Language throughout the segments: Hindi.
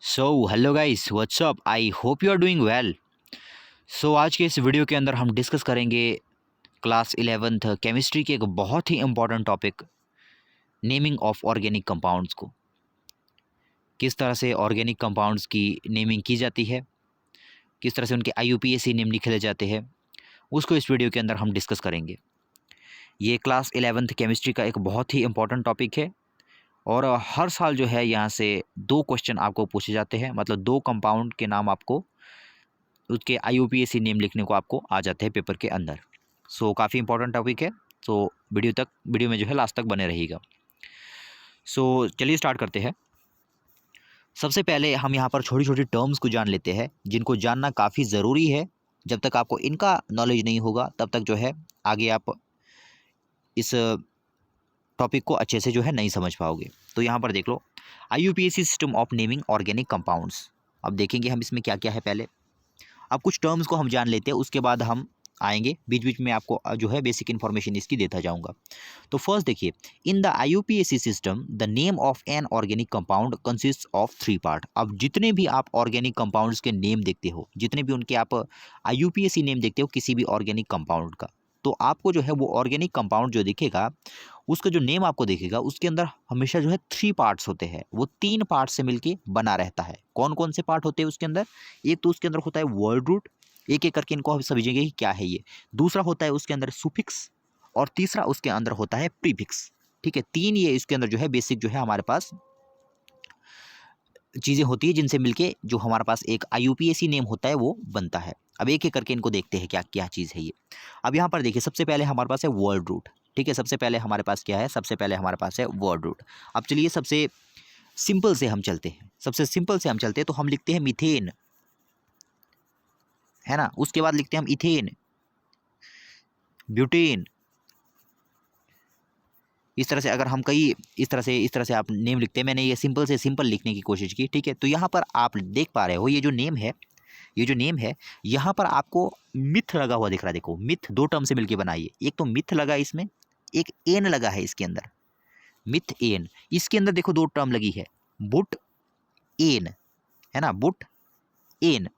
So hello guys, what's up. I hope you are doing well. So आज के इस वीडियो के अंदर हम डिस्कस करेंगे क्लास 11th केमिस्ट्री के एक बहुत ही important topic, naming of organic compounds को। किस तरह से ऑर्गेनिक कंपाउंड्स की नेमिंग की जाती है, किस तरह से उनके IUPAC नेम लिखे जाते हैं, उसको इस वीडियो के अंदर हम डिस्कस करेंगे। ये क्लास 11th केमिस्ट्री का एक बहुत ही इम्पॉर्टेंट टॉपिक है और हर साल जो है यहाँ से 2 क्वेश्चन आपको पूछे जाते हैं, मतलब 2 कंपाउंड के नाम आपको उसके IUPAC नेम लिखने को आपको आ जाते हैं पेपर के अंदर। सो काफ़ी इंपॉर्टेंट टॉपिक है। सो वीडियो में जो है लास्ट तक बने रहिएगा। सो चलिए स्टार्ट करते हैं। सबसे पहले हम यहाँ पर छोटी छोटी टर्म्स को जान लेते हैं, जिनको जानना काफ़ी ज़रूरी है। जब तक आपको इनका नॉलेज नहीं होगा तब तक जो है आगे आप इस टॉपिक को अच्छे से जो है नहीं समझ पाओगे। तो यहाँ पर देख लो, IUPAC system of naming organic compounds. अब देखेंगे हम इसमें क्या क्या है। पहले अब कुछ टर्म्स को हम जान लेते हैं, उसके बाद हम आएंगे, बीच बीच में आपको जो है बेसिक इन्फॉर्मेशन इसकी देता जाऊंगा। तो फर्स्ट देखिए, इन the IUPAC system the name of an organic compound consist of 3 part. अब जितने भी आप ऑर्गेनिक कंपाउंड्स के नेम देखते हो, जितने भी उनके आप IUPAC नेम देखते हो किसी भी ऑर्गेनिक कंपाउंड का, तो आपको जो है वो ऑर्गेनिक कंपाउंड जो दिखेगा, उसका जो नेम आपको दिखेगा, उसके अंदर हमेशा जो है 3 पार्ट्स होते हैं। वो 3 पार्ट से मिलके बना रहता है। कौन कौन से पार्ट होते हैं उसके अंदर? एक तो उसके अंदर होता है वर्ड रूट, एक एक करके इनको हम समझेंगे कि क्या है ये। दूसरा होता है उसके अंदर सुफिक्स, और तीसरा उसके अंदर होता है प्रीफिक्स। ठीक है, 3 ये इसके अंदर जो है बेसिक जो है हमारे पास चीज़ें होती है, जिनसे मिलके जो हमारे पास एक IUPAC नेम होता है वो बनता है। अब एक एक करके इनको देखते हैं क्या क्या चीज़ है ये। अब यहाँ पर देखिए, सबसे पहले हमारे पास है वर्ड रूट। ठीक है, सबसे पहले हमारे पास क्या है? सबसे पहले हमारे पास है वर्ड रूट। अब चलिए सबसे सिंपल से हम चलते हैं। सबसे सिंपल से हम चलते हैं तो हम लिखते हैं मीथेन, है ना। उसके बाद लिखते हैं हम इथेन, ब्यूटेन। इस तरह से अगर हम कई इस तरह से आप नेम लिखते हैं। मैंने ये सिंपल से सिंपल लिखने की कोशिश की। ठीक है, तो यहाँ पर आप देख पा रहे हो ये जो नेम है, यहाँ पर आपको मिथ लगा हुआ दिख रहा है। देखो, मिथ 2 टर्म से मिलकर बनाइए। एक तो मिथ लगा है इसमें, एक एन लगा है इसके अंदर, मिथ एन। इसके अंदर देखो 2 टर्म लगी है, बुट एन, है ना, बुट एन।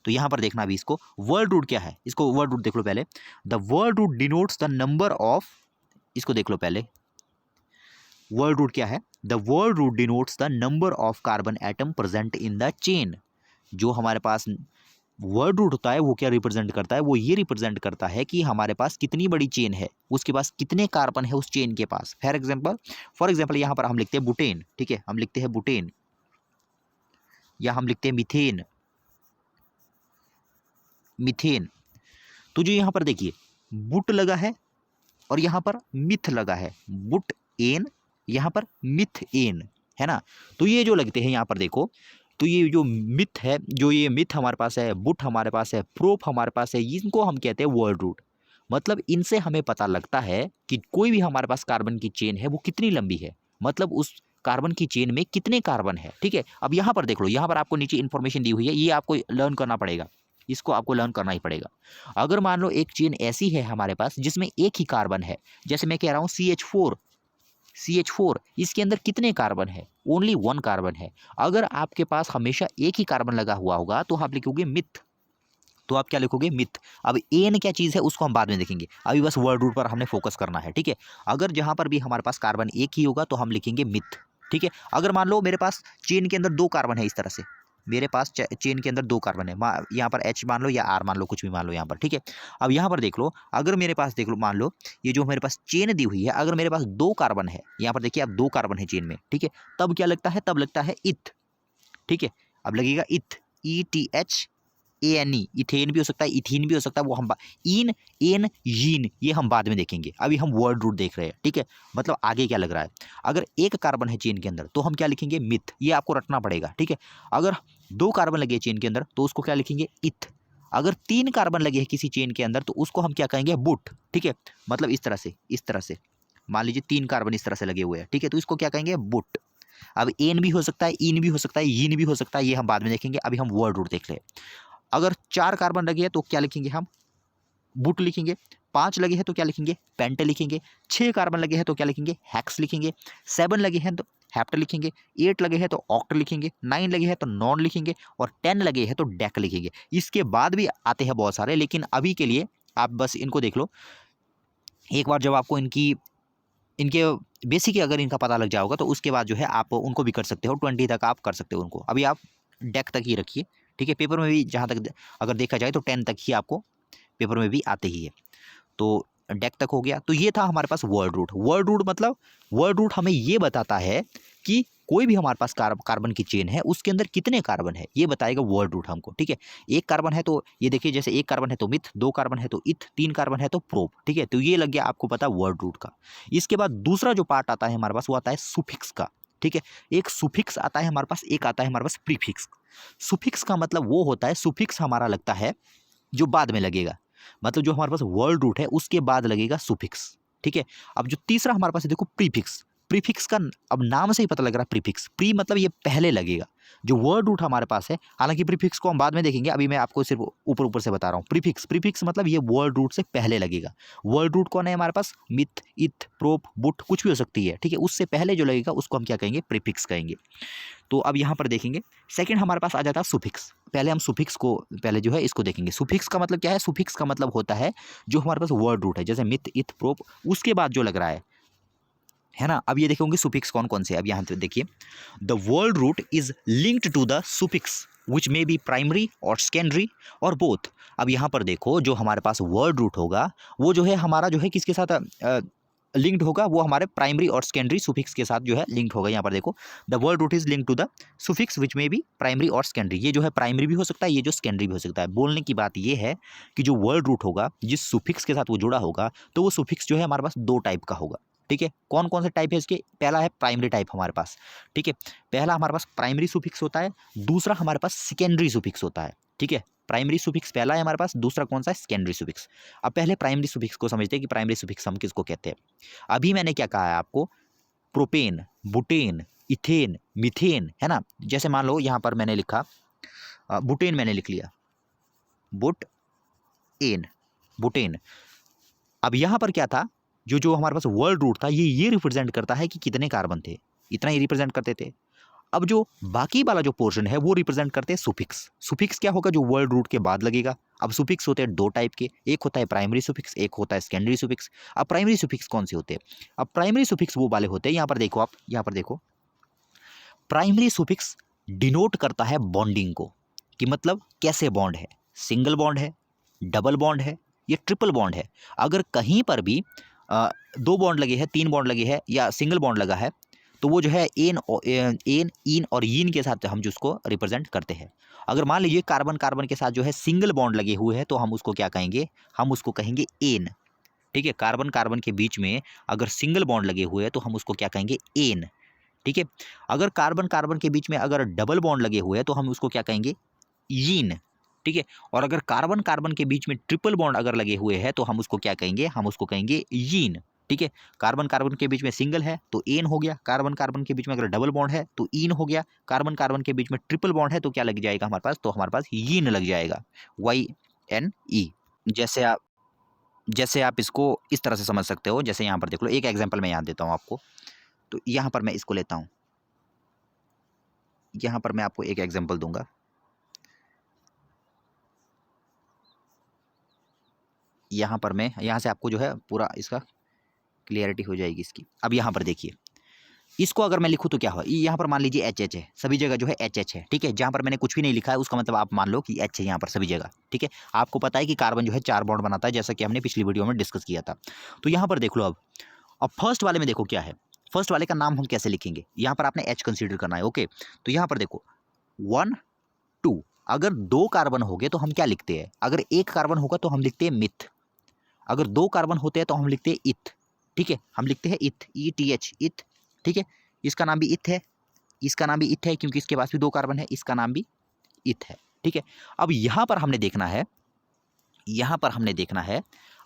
तो यहां पर देखना अभी इसको वर्ड रूट क्या है, इसको वर्ड रूट देख लो पहले। The word root denotes the number of, इसको देख लो पहले, वर्ड रूट क्या है? The word root denotes the number of carbon atom present in the chain. जो हमारे पास वर्ड रूट होता है वो क्या रिप्रेजेंट करता है? वो ये रिप्रेजेंट करता है कि हमारे पास कितनी बड़ी चेन है, उसके पास कितने कार्बन है उस चेन के पास। फॉर एग्जाम्पल यहाँ पर हम लिखते हैं बुटेन। ठीक है, हम लिखते हैं बुटेन, या हम लिखते हैं मिथेन, मिथेन। तो जो यहाँ पर देखिए बुट लगा है और यहाँ पर मिथ लगा है, बुट एन, यहाँ पर मिथ एन, है ना। तो ये जो लगते हैं यहाँ पर देखो, तो ये जो मिथ है, जो ये मिथ हमारे पास है, बुट हमारे पास है, प्रोप हमारे पास है, इनको हम कहते हैं वर्ड रूट। मतलब इनसे हमें पता लगता है कि कोई भी हमारे पास कार्बन की चेन है वो कितनी लंबी है, मतलब उस कार्बन की चेन में कितने कार्बन है। ठीक है, अब यहाँ पर देख लो, यहाँ पर आपको नीचे इन्फॉर्मेशन दी हुई है, ये आपको लर्न करना पड़ेगा, इसको आपको लर्न करना ही पड़ेगा। अगर मान लो एक चेन ऐसी है हमारे पास जिसमें एक ही कार्बन है, जैसे मैं कह रहा हूँ CH4, इसके अंदर कितने कार्बन है? ओनली 1 कार्बन है। अगर आपके पास हमेशा एक ही कार्बन लगा हुआ होगा तो आप लिखोगे मिथ, तो आप क्या लिखोगे? मिथ। अब एन क्या चीज़ है उसको हम बाद में देखेंगे, अभी बस वर्ड रूट पर हमने फोकस करना है। ठीक है, अगर जहाँ पर भी हमारे पास कार्बन एक ही होगा तो हम लिखेंगे मिथ। ठीक है, अगर मान लो मेरे पास चेन के अंदर 2 कार्बन है, इस तरह से मेरे पास चेन के अंदर 2 कार्बन है, यहाँ पर H मान लो या R मान लो, कुछ भी मान लो यहाँ पर। ठीक है, अब यहाँ पर देख लो, अगर मेरे पास देख लो, मान लो ये जो मेरे पास चेन दी हुई है, अगर मेरे पास 2 कार्बन है, यहाँ पर देखिए अब 2 कार्बन है चेन में। ठीक है, तब क्या लगता है? तब लगता है इथ। ठीक है, अब लगेगा इथ, ETHANE, इथेन भी हो सकता है, इथीन भी हो सकता है, वो हम इन एन यीन ये हम बाद में देखेंगे, अभी हम वर्ड रूट देख रहे हैं। ठीक है, मतलब आगे क्या लग रहा है। अगर 1 कार्बन है चेन के अंदर तो हम क्या लिखेंगे? मिथ, ये आपको रटना पड़ेगा। ठीक है, अगर 2 कार्बन लगे चेन के अंदर तो उसको क्या लिखेंगे? इथ। अगर 3 कार्बन लगे हैं किसी चेन के अंदर तो उसको हम क्या कहेंगे? बुट। ठीक है, मतलब इस तरह से मान लीजिए 3 कार्बन इस तरह से लगे हुए हैं। ठीक है, तो इसको क्या कहेंगे? बुट। अब एन भी हो सकता है, इन भी हो सकता है, यीन भी हो सकता है, ये हम बाद में देखेंगे, अभी हम वर्ड रूट देख ले। अगर 4 कार्बन लगे हैं तो क्या लिखेंगे? हम बुट लिखेंगे। 5 लगे हैं तो क्या लिखेंगे? पेंट लिखेंगे। 6 कार्बन लगे हैं तो क्या लिखेंगे? हेक्स लिखेंगे। 7 लगे हैं तो हेप्ट लिखेंगे, 8 लगे हैं तो ऑक्ट लिखेंगे, 9 लगे हैं तो नॉन लिखेंगे और 10 लगे हैं तो डेक लिखेंगे। इसके बाद भी आते हैं बहुत सारे, लेकिन अभी के लिए आप बस इनको देख लो। एक बार जब आपको इनके बेसिक अगर इनका पता लग जाओगा तो उसके बाद जो है आप उनको भी कर सकते हो, 20 तक आप कर सकते हो उनको। अभी आप डेक तक ही रखिए, ठीक है। पेपर में भी जहाँ तक अगर देखा जाए तो 10 तक ही आपको पेपर में भी आते ही है। तो डेक तक हो गया। तो ये था हमारे पास वर्ड रूट। वर्ड रूट मतलब वर्ड रूट हमें ये बताता है कि कोई भी हमारे पास कार्बन की चेन है उसके अंदर कितने कार्बन है, ये बताएगा वर्ड रूट हमको, ठीक है। एक कार्बन है तो ये देखिए, जैसे एक कार्बन है तो मिथ, 2 कार्बन है तो इथ, 3 कार्बन है तो प्रोप, ठीक है। तो ये लग गया आपको पता वर्ड रूट का। इसके बाद दूसरा जो पार्ट आता है हमारे पास वो आता है सुफिक्स का, ठीक है। एक सुफिक्स आता है हमारे पास, एक आता है हमारे पास प्रीफिक्स। सुफिक्स का मतलब वो होता है, सुफिक्स हमारा लगता है जो बाद में लगेगा, मतलब जो हमारे पास वर्ड रूट है उसके बाद लगेगा सुफिक्स, ठीक है। अब जो तीसरा हमारे पास है देखो प्रीफिक्स। प्रीफिक्स का अब नाम से ही पता लग रहा है, प्रीफिक्स, प्री मतलब ये पहले लगेगा। जो वर्ड रूट हमारे पास है, हालांकि प्रीफिक्स को हम बाद में देखेंगे, अभी मैं आपको सिर्फ ऊपर ऊपर से बता रहा हूँ। प्रीफिक्स, प्रीफिक्स मतलब ये वर्ड रूट से पहले लगेगा। वर्ड रूट कौन है हमारे पास, मिथ, इथ, प्रोप, बुट, कुछ भी हो सकती है, ठीक है। उससे पहले जो लगेगा उसको हम क्या कहेंगे, प्रीफिक्स कहेंगे। तो अब यहाँ पर देखेंगे सेकंड हमारे पास आ जाता है सुफिक्स। पहले हम सुफिक्स को पहले जो है इसको देखेंगे। सुफिक्स का मतलब क्या है, सुफिक्स का मतलब होता है जो हमारे पास वर्ड रूट है, जैसे मिथ, इथ, प्रोप, उसके बाद जो लग रहा है ना। अब ये देखेंगे सुफिक्स कौन कौन से। अब यहाँ पे देखिए, the word root is linked to the suffix which may be primary और सेकेंडरी और बोथ। अब यहाँ पर देखो जो हमारे पास वर्ड रूट होगा वो जो है हमारा जो है किसके साथ लिंक्ड होगा, वो हमारे प्राइमरी और सेकेंडरी सुफिक्स के साथ जो है लिंक्ड होगा। यहाँ पर देखो, the word root is linked to the suffix which में भी प्राइमरी और सेकेंडरी। ये जो है प्राइमरी भी हो सकता है, ये जो सेकेंडरी भी हो सकता है। बोलने की बात ये है कि जो वर्ड रूट होगा जिस सुफिक्स के साथ वो जुड़ा होगा तो वो सुफिक्स जो है हमारे पास 2 टाइप का होगा, ठीक है। कौन कौन से टाइप है इसके, पहला है प्राइमरी टाइप हमारे पास, ठीक है। पहला हमारे पास प्राइमरी सुफिक्स होता है, दूसरा हमारे पास सेकेंडरी सुफिक्स होता है, ठीक है। प्राइमरी सुफिक्स पहला है हमारे पास, दूसरा कौन सा है, सेकेंडरी सुफिक्स। अब पहले प्राइमरी सुफिक्स को समझते हैं कि प्राइमरी सुफिक्स हम किसको कहते हैं। अभी मैंने क्या कहा है आपको, प्रोपेन, बुटेन, इथेन, मीथेन, है ना। जैसे मान लो यहाँ पर मैंने लिखा बुटेन, मैंने लिख लिया बुट एन, बुटेन। अब यहाँ पर क्या था, जो जो हमारे पास वर्ड रूट था ये रिप्रेजेंट करता है कि कितने कार्बन थे, इतना ही रिप्रेजेंट करते थे। अब जो बाकी वाला जो पोर्शन है वो रिप्रेजेंट करते हैं सुफिक्स। सुफिक्स क्या होगा, जो वर्ड रूट के बाद लगेगा। अब सुफिक्स होते हैं 2 टाइप के, एक होता है प्राइमरी सुफिक्स, एक होता है सेकेंडरी सुफिक्स। अब प्राइमरी सुफिक्स कौन से होते हैं, अब प्राइमरी सुफिक्स वो वाले होते हैं, यहाँ पर देखो आप, यहाँ पर देखो, प्राइमरी सुफिक्स डिनोट करता है बॉन्डिंग को, कि मतलब कैसे बॉन्ड है, सिंगल बॉन्ड है, डबल बॉन्ड है, ये ट्रिपल बॉन्ड है। अगर कहीं पर भी 2 बॉन्ड लगे हैं, 3 बॉन्ड लगे हैं या सिंगल बॉन्ड लगा है तो वो जो है एन, इन और यीन के साथ हम जिसको रिप्रेजेंट करते हैं। अगर मान लीजिए कार्बन कार्बन के साथ जो है सिंगल बॉन्ड लगे हुए हैं तो हम उसको क्या कहेंगे, हम उसको कहेंगे एन, ठीक है। कार्बन कार्बन के बीच में अगर सिंगल बॉन्ड लगे हुए हैं तो हम उसको क्या कहेंगे, एन, ठीक है। अगर कार्बन कार्बन के बीच में अगर डबल बॉन्ड लगे हुए हैं तो हम उसको क्या कहेंगे, यीन, ठीक है। और अगर कार्बन कार्बन के बीच में ट्रिपल बॉन्ड अगर लगे हुए हैं तो हम उसको क्या कहेंगे, हम उसको कहेंगे यीन, ठीक है। कार्बन कार्बन के बीच में सिंगल है तो एन हो गया, कार्बन कार्बन के बीच में अगर डबल बॉन्ड है तो इन हो गया, कार्बन कार्बन के बीच में ट्रिपल बॉन्ड है तो क्या लग जाएगा हमारे पास, तो हमारे पास यीन लग जाएगा, YNE। जैसे आप इसको इस तरह से समझ सकते हो, जैसे यहाँ पर देख लो, एक एग्जाम्पल मैं यहाँ देता हूँ आपको। तो यहाँ पर मैं इसको लेता हूँ, यहाँ पर मैं आपको एक एग्जाम्पल दूंगा। यहाँ पर मैं, यहाँ से आपको जो है पूरा इसका क्लियरिटी हो जाएगी इसकी। अब यहाँ पर देखिए, इसको अगर मैं लिखूँ तो क्या हो, यहाँ पर मान लीजिए HH है, सभी जगह जो है HH है, ठीक है। जहाँ पर मैंने कुछ भी नहीं लिखा है उसका मतलब आप मान लो कि H है यहाँ पर सभी जगह, ठीक है। आपको पता है कि कार्बन जो है 4 बॉन्ड बनाता है, जैसा कि हमने पिछली वीडियो में डिस्कस किया था। तो यहाँ पर देख लो, अब फर्स्ट वाले में देखो क्या है, फर्स्ट वाले का नाम हम कैसे लिखेंगे, यहाँ पर आपने H कंसीडर करना है, ओके। तो यहाँ पर देखो 1 2, अगर 2 कार्बन हो गए तो हम क्या लिखते हैं, अगर 1 कार्बन होगा तो हम लिखते हैं मिथ, अगर 2 कार्बन होते हैं तो हम लिखते हैं इथ, ठीक है। हम लिखते हैं इथ, ETH, इथ, ठीक है। इसका नाम भी इथ है, इसका नाम भी इथ है क्योंकि इसके पास भी 2 कार्बन है, इसका नाम भी इथ है, ठीक है। अब यहाँ पर हमने देखना है, यहाँ पर हमने देखना है,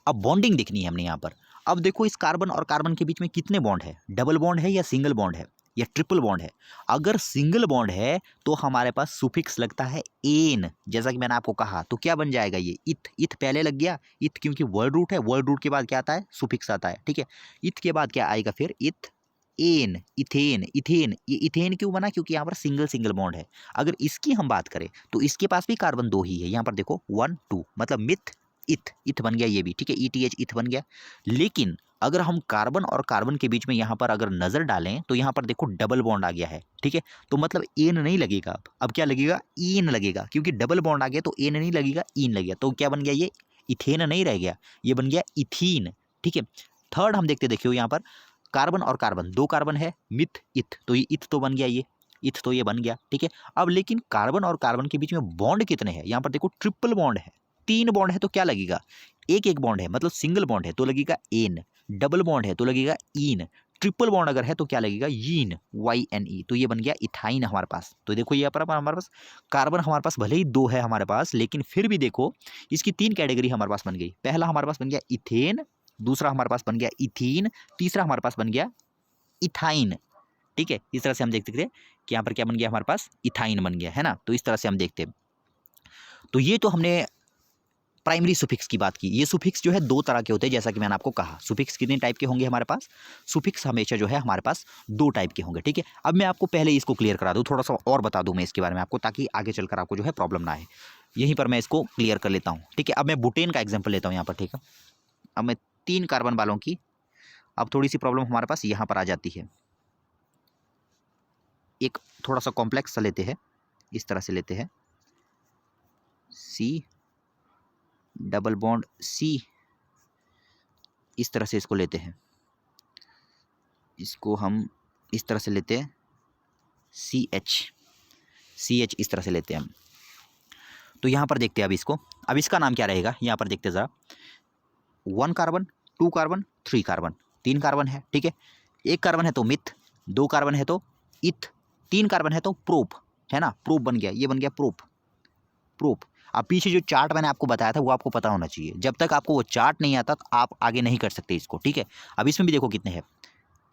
अब बॉन्डिंग देखनी है हमने यहाँ पर। अब देखो इस कार्बन और कार्बन के बीच में कितने बॉन्ड है, डबल बॉन्ड है या सिंगल बॉन्ड है या ट्रिपल बॉन्ड है। अगर सिंगल बॉन्ड है तो हमारे पास सुफिक्स लगता है एन, जैसा कि मैंने आपको कहा। तो क्या बन जाएगा ये, इथ, इथ पहले लग गया, इथ क्योंकि वर्ड रूट है, वर्ड रूट के बाद क्या आता है, सुफिक्स आता है, ठीक है। इथ के बाद क्या आएगा फिर, इथ एन, इथेन, इथेन। ये इथेन क्यों बना? क्योंकि यहाँ पर सिंगल सिंगल बॉन्ड है। अगर इसकी हम बात करें तो इसके पास भी कार्बन 2 ही है। यहाँ पर देखो 1 2, मतलब मिथ इथ, इथ बन गया ये भी, ठीक है, ETH इथ बन गया। लेकिन अगर हम कार्बन और कार्बन के बीच में यहाँ पर अगर नज़र डालें तो यहाँ पर देखो डबल बॉन्ड आ गया है, ठीक है। तो मतलब एन नहीं लगेगा, अब क्या लगेगा? ईन लगेगा, क्योंकि डबल बॉन्ड आ गया तो एन नहीं लगेगा, ईन लगेगा। तो क्या बन गया? ये इथेन नहीं रह गया, ये बन गया इथीन, ठीक है। थर्ड हम देखते, देखियो यहाँ पर कार्बन और कार्बन, 2 कार्बन है, मिथ इथ, तो ये इथ तो बन गया, ये इथ तो ये बन गया, ठीक है। अब लेकिन कार्बन और कार्बन के बीच में बॉन्ड कितने हैं? यहाँ पर देखो ट्रिपल बॉन्ड है, 3 बॉन्ड है, तो क्या लगेगा? एक एक बॉन्ड है, मतलब सिंगल बॉन्ड है तो लगेगा एन, डबल बॉन्ड है तो लगेगा ईन, ट्रिपल बॉन्ड अगर है तो क्या लगेगा? यीन, YNE। तो ये बन गया इथाइन हमारे पास। तो देखो ये पर हमारे पास कार्बन हमारे पास भले ही 2 है हमारे पास, लेकिन फिर भी देखो इसकी 3 कैटेगरी हमारे पास बन गई। पहला हमारे पास बन गया इथेन, दूसरा हमारे पास बन गया इथीन, तीसरा हमारे पास बन गया इथाइन, ठीक है। इस तरह से हम देख सकते हैं कि यहाँ पर क्या बन गया? हमारे पास इथाइन बन गया, है ना। तो इस तरह से हम देखते हैं। तो ये तो हमने प्राइमरी सुफिक्स की बात की। ये सुफिक्स जो है 2 तरह के होते हैं, जैसा कि मैंने आपको कहा। सुफिक्स कितने टाइप के होंगे हमारे पास? सुफिक्स हमेशा जो है हमारे पास 2 टाइप के होंगे, ठीक है। अब मैं आपको पहले इसको क्लियर करा दूँ, थोड़ा सा और बता दूँ मैं इसके बारे में आपको, ताकि आगे चलकर आपको जो है प्रॉब्लम ना आए। यहीं पर मैं इसको क्लियर कर लेता हूँ, ठीक है। अब मैं बुटेन का एग्जाम्पल लेता हूँ यहाँ पर, ठीक है। अब मैं 3 कार्बन वालों की, अब थोड़ी सी प्रॉब्लम हमारे पास यहाँ पर आ जाती है। एक थोड़ा सा कॉम्प्लेक्स सा लेते हैं, इस तरह से लेते हैं, C डबल बॉन्ड C, इस तरह से इसको लेते हैं। इसको हम इस तरह से लेते हैं, CH इस तरह से लेते हैं हम। तो यहाँ पर देखते हैं अब इसको, अब इसका नाम क्या रहेगा? यहाँ पर देखते ज़रा, 1 कार्बन, 2 कार्बन, 3 कार्बन, 3 कार्बन है, ठीक है। 1 कार्बन है तो मिथ, 2 कार्बन है तो इथ, 3 कार्बन है तो प्रोप, है ना। प्रोप बन गया, ये बन गया प्रोप, प्रोप। अब पीछे जो चार्ट मैंने आपको बताया था वो आपको पता होना चाहिए। जब तक आपको वो चार्ट नहीं आता तो आप आगे नहीं कर सकते इसको, ठीक है। अब इसमें भी देखो कितने हैं,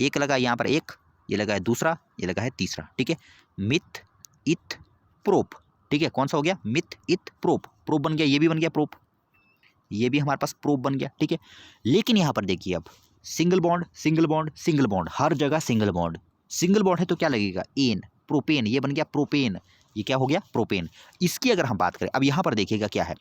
एक लगा यहाँ पर, एक ये लगा है, दूसरा ये लगा है, तीसरा, ठीक है। मिथ इथ प्रोप, ठीक है। कौन सा हो गया? मिथ इथ प्रोप, प्रोप बन गया, ये भी बन गया प्रोप, ये भी हमारे पास प्रोप बन गया, ठीक है। लेकिन यहाँ पर देखिए, अब single bond single bond single bond, हर जगह सिंगल बॉन्ड, सिंगल बॉन्ड है तो क्या लगेगा? एन, प्रोपेन, ये बन गया प्रोपेन, ये क्या हो गया? प्रोपेन। इसकी अगर हम बात करें, अब यहाँ पर देखिएगा क्या है,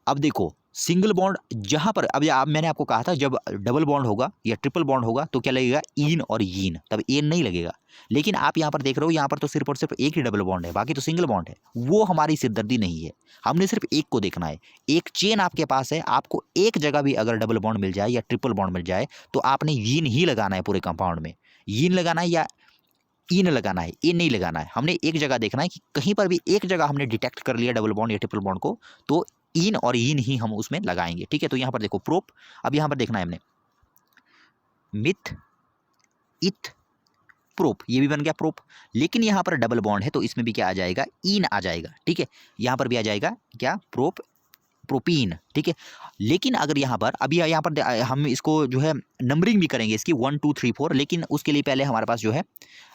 अब देखो सिंगल बॉन्ड जहां पर, अब मैंने आपको कहा था जब डबल बॉन्ड होगा या ट्रिपल बॉन्ड होगा तो क्या लगेगा? ईन और यीन, तब एन नहीं लगेगा। लेकिन आप यहां पर देख रहे हो, यहां पर तो सिर्फ और सिर्फ एक ही डबल बॉन्ड है, बाकी तो सिंगल बॉन्ड है। वो हमारी सिरदर्दी नहीं है, हमने सिर्फ एक को देखना है। एक चेन आपके पास है, आपको एक जगह भी अगर डबल बॉन्ड मिल जाए या ट्रिपल बॉन्ड मिल जाए तो आपने यीन ही लगाना है पूरे कंपाउंड में। यीन लगाना है या ईन लगाना है, ए नहीं लगाना है। हमने एक जगह देखना है कि कहीं पर भी एक जगह हमने डिटेक्ट कर लिया डबल बॉन्ड या ट्रिपल बॉन्ड को, तो इन और यीन ही हम उसमें लगाएंगे, ठीक है। तो यहाँ पर देखो प्रोप, अब यहाँ पर देखना है हमने मिथ इथ प्रोप, ये भी बन गया प्रोप। लेकिन यहाँ पर डबल बॉन्ड है तो इसमें भी क्या आ जाएगा? ईन आ जाएगा, ठीक है। यहाँ पर भी आ जाएगा क्या? प्रोप, प्रोपीन, ठीक है। लेकिन अगर यहाँ पर अभी यहाँ पर हम इसको जो है नंबरिंग भी करेंगे इसकी 1 2 3 4, लेकिन उसके लिए पहले हमारे पास जो है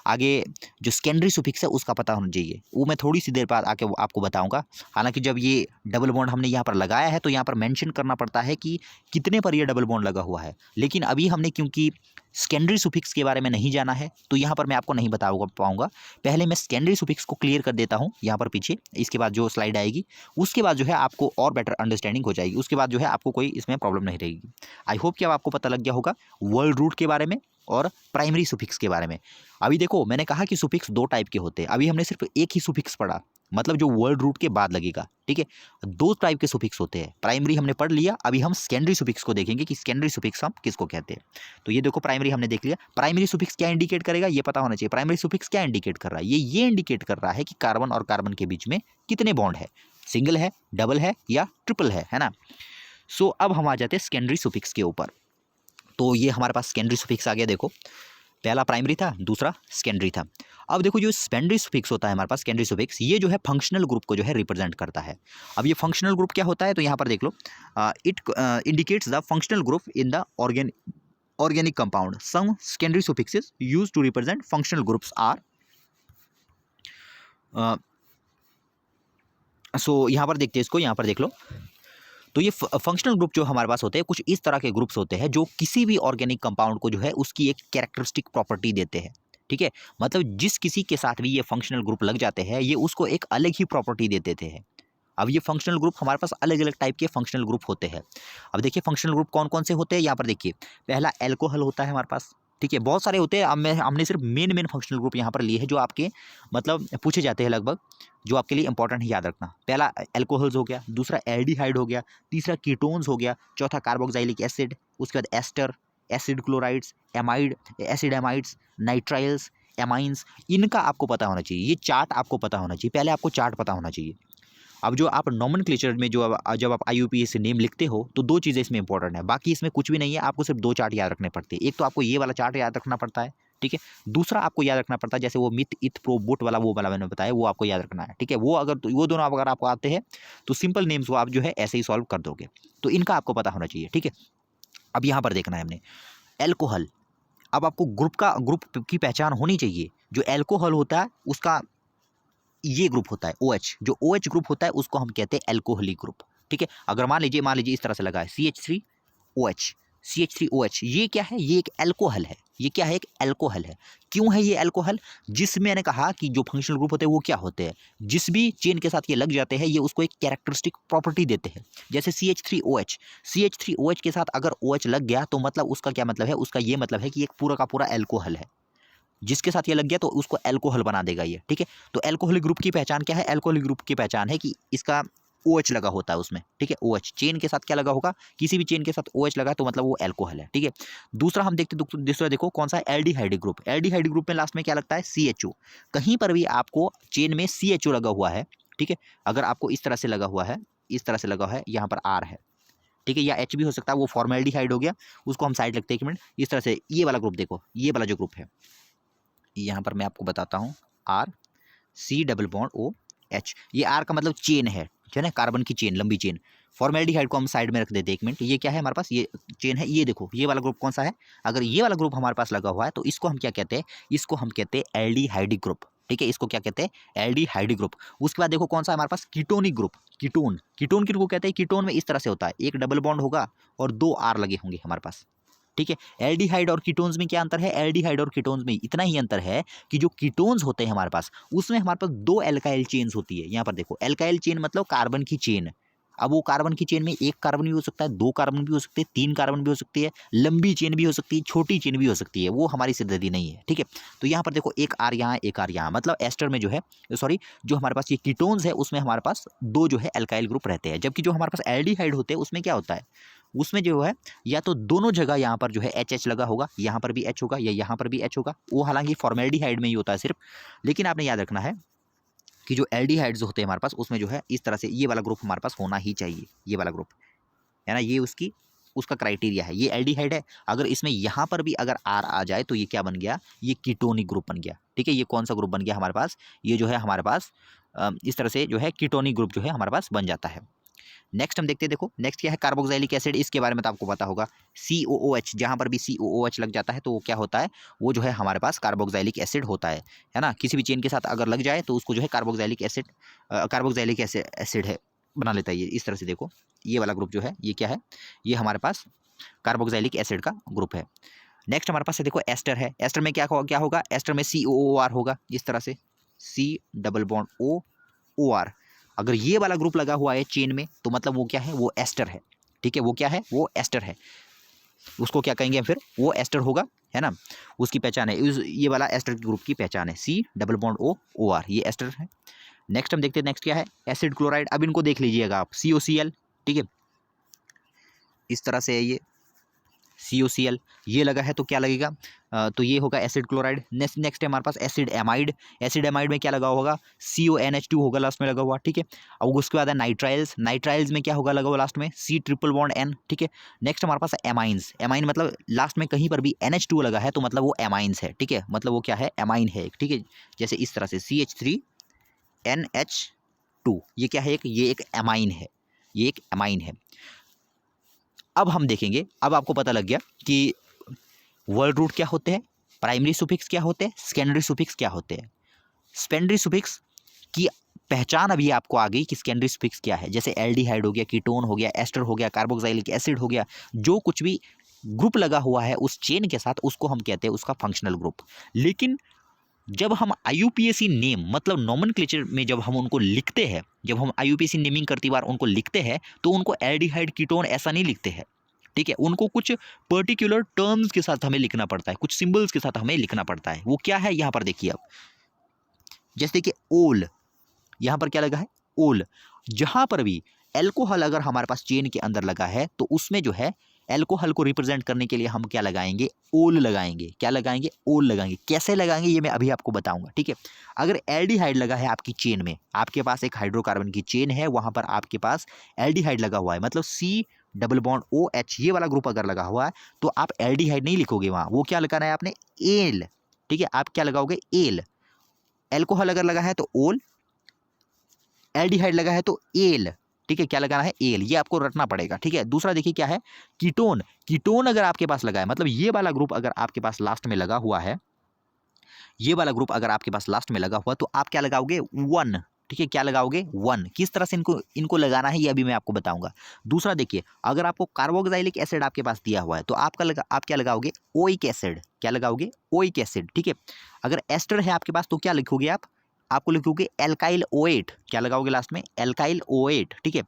आगे जो सेकेंडरी सुफिक्स है उसका पता होना चाहिए, वो मैं थोड़ी सी देर बाद आके आपको बताऊंगा। हालांकि जब ये डबल बॉन्ड हमने यहाँ पर लगाया है तो यहाँ पर मेंशन करना पड़ता है कि कितने पर ये डबल बॉन्ड लगा हुआ है, लेकिन अभी हमने क्योंकि सेकेंडरी सुफिक्स के बारे में नहीं जाना है तो यहाँ पर मैं आपको नहीं बता पाऊंगा। पहले मैं सेकेंडरी सुफिक्स को क्लियर कर देता हूँ यहाँ पर पीछे, इसके बाद जो स्लाइड आएगी उसके बाद जो है आपको और बेटर अंडरस्टैंडिंग हो जाएगी, उसके बाद जो है आपको कोई इसमें प्रॉब्लम नहीं रहेगी। आई होप कि अब आपको पता लग गया होगा वर्ड रूट के बारे में और प्राइमरी सुफिक्स के बारे में। अभी देखो मैंने कहा कि सुफिक्स 2 टाइप के होते हैं, अभी हमने सिर्फ एक ही सुफिक्स पढ़ा, मतलब जो वर्ड रूट के बाद लगेगा, ठीक है। 2 टाइप के सुफिक्स होते हैं, प्राइमरी हमने पढ़ लिया, अभी हम सेकेंडरी सुफिक्स को देखेंगे कि सेकेंडरी सुफिक्स हम किसको कहते हैं। तो ये देखो प्राइमरी हमने देख लिया, प्राइमरी सुफिक्स क्या इंडिकेट करेगा ये पता होना चाहिए। प्राइमरी सुफिक्स क्या इंडिकेट कर रहा है? ये इंडिकेट कर रहा है कि कार्बन और कार्बन के बीच में कितने बॉन्ड है, सिंगल है, डबल है या ट्रिपल है ना। सो अब हम आ जाते हैं सेकेंडरी सुफिक्स के ऊपर। तो ये हमारे पास सेकेंडरी सुफिक्स आ गया, देखो पहला प्राइमरी था, दूसरा सेकेंडरी था। अब देखो जो सेकेंडरी सुफिक्स होता है हमारे पास, सेकेंडरी सुफिक्स ये जो है फंक्शनल ग्रुप को जो है रिप्रेजेंट करता है। अब ये फंक्शनल ग्रुप क्या होता है तो यहाँ पर देख लो, it indicates the functional group in the organic compound. Some secondary suffixes use to represent functional groups are, so यहाँ पर देखते हैं इसको, यहाँ पर देख लो। तो ये फंक्शनल ग्रुप जो हमारे पास होते हैं, कुछ इस तरह के ग्रुप्स होते हैं जो किसी भी ऑर्गेनिक कंपाउंड को जो है उसकी एक कैरेक्टरिस्टिक प्रॉपर्टी देते हैं। ठीक है, मतलब जिस किसी के साथ भी ये फंक्शनल ग्रुप लग जाते हैं, ये उसको एक अलग ही प्रॉपर्टी दे देते हैं। अब ये फंक्शनल ग्रुप हमारे पास अलग अलग टाइप के फंक्शनल ग्रुप होते हैं। अब देखिए फंक्शनल ग्रुप कौन कौन से होते हैं, यहाँ पर देखिए पहला एल्कोहल होता है हमारे पास। ठीक है, बहुत सारे होते हैं, अब हमने सिर्फ मेन फंक्शनल ग्रुप यहाँ पर लिए हैं जो आपके मतलब पूछे जाते हैं लगभग, जो आपके लिए इंपॉर्टेंट है याद रखना। पहला एल्कोहल्स हो गया, दूसरा एल्डिहाइड हो गया, तीसरा कीटोन्स हो गया, चौथा कार्बोक्सिलिक एसिड, उसके बाद ester, acid chlorides, amide, acid amides, nitriles, amines. इनका आपको पता होना चाहिए, ये चार्ट आपको पता होना चाहिए, पहले आपको चार्ट पता होना चाहिए। अब जो आप नॉमेनक्लेचर में जब आप IUPAC से नेम लिखते हो तो दो चीज़ें इसमें इंपॉर्टेंट है, बाकी इसमें कुछ भी नहीं है, आपको सिर्फ दो चार्ट याद रखने पड़ते हैं। एक तो आपको ये वाला चार्ट याद रखना पड़ता है, ठीक है। दूसरा आपको याद रखना पड़ता है जैसे वो मिथ इत प्रो बुट वाला, वो वाला मैंने बताया, वो आपको याद रखना है, ठीक है। वो अगर वो दोनों अगर आपको आते हैं तो सिंपल नेम्स को आप जो है ऐसे ही सॉल्व कर दोगे, तो इनका आपको पता होना चाहिए, ठीक है। अब यहाँ पर देखना है हमने एल्कोहल। अब आपको ग्रुप की पहचान होनी चाहिए। जो एल्कोहल होता है उसका ये ग्रुप होता है OH, जो OH ग्रुप होता है उसको हम कहते हैं एल्कोहलिक ग्रुप, ठीक है। अगर मान लीजिए इस तरह से लगा है CH3OH, CH3OH, ये क्या है, ये एक एल्कोहल है। ये क्या है, एक एल्कोहल है। क्यों है ये एल्कोहल? जिसमें मैंने कहा कि जो फंक्शनल ग्रुप होते हैं वो क्या होते हैं, जिस भी चेन के साथ ये लग जाते हैं ये उसको एक कैरेक्टरिस्टिक प्रॉपर्टी देते हैं। जैसे CH3OH के साथ अगर OH लग गया तो मतलब उसका क्या मतलब है, उसका ये मतलब है कि एक पूरा का पूरा एल्कोहल है। जिसके साथ ये लग गया तो उसको एल्कोहल बना देगा ये, ठीक है। तो एल्कोहलिक ग्रुप की पहचान क्या है? एल्कोहलिक ग्रुप की पहचान है कि इसका OH लगा होता है उसमें, ठीक है। OH चेन के साथ क्या लगा होगा, किसी भी चेन के साथ OH लगा तो मतलब वो एल्कोहल है, ठीक है। दूसरा हम देखते दूसरा देखो कौन सा है, एल्डिहाइड ग्रुप। एल्डिहाइड ग्रुप में लास्ट में क्या लगता है, CHO। कहीं पर भी आपको चेन में CHO लगा हुआ है, ठीक है। अगर आपको इस तरह से लगा हुआ है, इस तरह से लगा हुआ है, यहाँ पर R है, ठीक है, या H भी हो सकता है, वो फॉर्मेल्डिहाइड हो गया, उसको हम साइड लगते हैं 1 मिनट। इस तरह से ये वाला ग्रुप देखो, ये वाला जो ग्रुप है, यहाँ पर मैं आपको बताता हूँ, R, C double bond OH। ये R का मतलब चेन है, जो है ना, कार्बन की चेन, लंबी चेन। फॉर्मेल्डिहाइड को हम साइड में रख देते हैं 1 मिनट। ये क्या है हमारे पास, ये चेन है, ये देखो ये वाला ग्रुप कौन सा है। अगर ये वाला ग्रुप हमारे पास लगा हुआ है तो इसको हम क्या कहते हैं, इसको हम कहते हैं एल्डिहाइडिक ग्रुप, ठीक है। इसको क्या कहते हैं, एल्डिहाइडिक ग्रुप। उसके बाद देखो कौन सा है हमारे पास, कीटोनिक ग्रुप। कीटोन किसको कहते हैं, कीटोन में इस तरह से होता है, एक डबल बॉन्ड होगा और 2 R लगे होंगे हमारे पास, ठीक है। एल्डिहाइड और कीटोन्स में क्या अंतर है, एल्डिहाइड और कीटोन्स में इतना ही अंतर है कि जो कीटोन्स होते हैं हमारे पास, उसमें हमारे पास 2 एल्काइल चेन्स होती है। यहाँ पर देखो एल्काइल चेन मतलब कार्बन की चेन। अब वो कार्बन की चेन में 1 कार्बन भी हो सकता है, 2 कार्बन भी हो सकते हैं, 3 कार्बन भी हो सकती है, लंबी चेन भी हो सकती है, छोटी चेन भी हो सकती है, वो हमारी सिद्धि नहीं है, ठीक है। तो यहाँ पर देखो एक R यहाँ, एक R यहाँ, मतलब एस्टर में जो है, सॉरी, जो हमारे पास ये कीटोन्स है उसमें हमारे पास 2 जो है एल्काइल ग्रुप रहते हैं। जबकि जो हमारे पास एल्डिहाइड होते हैं उसमें क्या होता है, उसमें जो है या तो दोनों जगह यहाँ पर जो है HH लगा होगा, यहाँ पर भी H होगा या यहाँ पर भी H होगा। वो हालांकि फॉर्मेल्डिहाइड में ही होता है सिर्फ, लेकिन आपने याद रखना है कि जो एल्डिहाइड्स होते हैं हमारे पास उसमें जो है इस तरह से ये वाला ग्रुप हमारे पास होना ही चाहिए, ये वाला ग्रुप है ना, ये उसका क्राइटेरिया है। ये एल्डिहाइड है, अगर इसमें यहाँ पर भी अगर R आ जाए तो ये क्या बन गया, ये कीटोनिक ग्रुप बन गया, ठीक है। ये कौन सा ग्रुप बन गया हमारे पास, ये जो है हमारे पास इस तरह से जो है कीटोनिक ग्रुप जो है हमारे पास बन जाता है। नेक्स्ट हम देखते हैं, देखो नेक्स्ट क्या है, कार्बोक्सिलिक एसिड। इसके बारे में तो आपको पता होगा, COOH, जहाँ पर भी COOH लग जाता है तो वो क्या होता है, वो जो है हमारे पास कार्बोक्सिलिक एसिड होता है ना। किसी भी चेन के साथ अगर लग जाए तो उसको जो है कार्बोक्सिलिक एसिड है बना लेता है। ये इस तरह से देखो, ये वाला ग्रुप जो है ये क्या है, ये हमारे पास कार्बोक्सिलिक एसिड का ग्रुप है। नेक्स्ट हमारे पास है देखो एस्टर है। एस्टर में क्या होगा, एस्टर में COOR होगा, इस तरह से C डबल बॉन्ड OOR। अगर ये वाला ग्रुप लगा हुआ है चेन में तो मतलब वो क्या है, वो एस्टर है, ठीक है। वो क्या है, वो एस्टर है। उसको क्या कहेंगे फिर, वो एस्टर होगा, है ना। उसकी पहचान है, ये वाला एस्टर ग्रुप की पहचान है C डबल बॉन्ड OOR, ये एस्टर है। नेक्स्ट हम देखते हैं, नेक्स्ट क्या है, एसिड क्लोराइड। अब इनको देख लीजिएगा आप, COCl, ठीक है, इस तरह से है ये COCl, ये लगा है तो क्या लगेगा, तो ये होगा एसिड क्लोराइड। नेक्स्ट है हमारे पास एसिड एमाइड। एसिड एमाइड में क्या लगा होगा, CONH2 होगा लास्ट में लगा हुआ, ठीक है। अब उसके बाद है नाइट्राइल्स। नाइट्राइल्स में क्या होगा लगा हुआ लास्ट में, C ट्रिपल बॉन्ड N, ठीक है। नेक्स्ट हमारे पास एमाइंस। एमाइन मतलब लास्ट में कहीं पर भी NH2 लगा है तो मतलब वो एमाइंस है, ठीक है, मतलब वो क्या है, एमाइन है, ठीक है। जैसे इस तरह से CH3NH2, ये क्या है, ये एक एमाइन है, ये एक एमाइन है। अब हम देखेंगे, अब आपको पता लग गया कि वर्ड रूट क्या होते हैं, प्राइमरी सुफिक्स क्या होते हैं, सेकेंडरी सुफिक्स क्या होते हैं। सेकेंडरी सुफिक्स की पहचान अभी आपको आ गई कि सेकेंडरी सफिक्स क्या है। जैसे एल्डिहाइड हो गया, कीटोन हो गया, एस्टर हो गया, कार्बोक्सिलिक एसिड हो गया, जो कुछ भी ग्रुप लगा हुआ है उस चेन के साथ, उसको हम कहते हैं उसका फंक्शनल ग्रुप। लेकिन जब हम IUPAC नेम मतलब नोमेनक्लेचर में जब हम उनको लिखते हैं, जब हम IUPAC नेमिंग करती बार उनको लिखते हैं, तो उनको एल्डिहाइड कीटोन ऐसा नहीं लिखते हैं, ठीक है। उनको कुछ पर्टिकुलर टर्म्स के साथ हमें लिखना पड़ता है, कुछ सिंबल्स के साथ हमें लिखना पड़ता है। वो क्या है यहाँ पर देखिए आप, जैसे कि ओल, यहाँ पर क्या लगा है, ओल। जहां पर भी एल्कोहल अगर हमारे पास चेन के अंदर लगा है तो उसमें जो है एल्कोहल को रिप्रेजेंट करने के लिए हम क्या लगाएंगे, ओल लगाएंगे। क्या लगाएंगे, ओल लगाएंगे। कैसे लगाएंगे ये मैं अभी आपको बताऊंगा, ठीक है। अगर एल्डिहाइड लगा है आपकी चेन में, आपके पास एक हाइड्रोकार्बन की चेन है, वहां पर आपके पास एल्डिहाइड लगा हुआ है, मतलब C डबल बॉन्ड OH ये वाला ग्रुप अगर लगा हुआ है, तो आप एल्डिहाइड नहीं लिखोगे वहां, वो क्या लगाना है आपने, एल, ठीक है। आप क्या लगाओगे, एल। एल्कोहल अगर लगा है तो ओल, एल्डिहाइड लगा है तो एल, ठीक है। क्या लगाना है, एल, ये आपको रटना पड़ेगा, ठीक है। दूसरा देखिए क्या है, कीटोन। कीटोन अगर आपके पास लगा है, मतलब ये वाला ग्रुप अगर आपके पास लास्ट में लगा हुआ है, ये वाला ग्रुप अगर आपके पास लास्ट में लगा हुआ, तो आप क्या लगाओगे, 1, ठीक है। क्या लगाओगे, 1। किस तरह से इनको इनको लगाना है ये अभी मैं आपको बताऊंगा। दूसरा देखिए, अगर आपको कार्बोक्सिलिक एसिड आपके पास दिया हुआ है, तो आप क्या लगाओगे, ओइक एसिड। क्या लगाओगे, ओइक एसिड, ठीक है। अगर एस्टर है आपके पास तो क्या लिखोगे आपको लिखोगे एल्काइल OH। क्या लगाओगे लास्ट में, एल्काइल OH, ठीक है।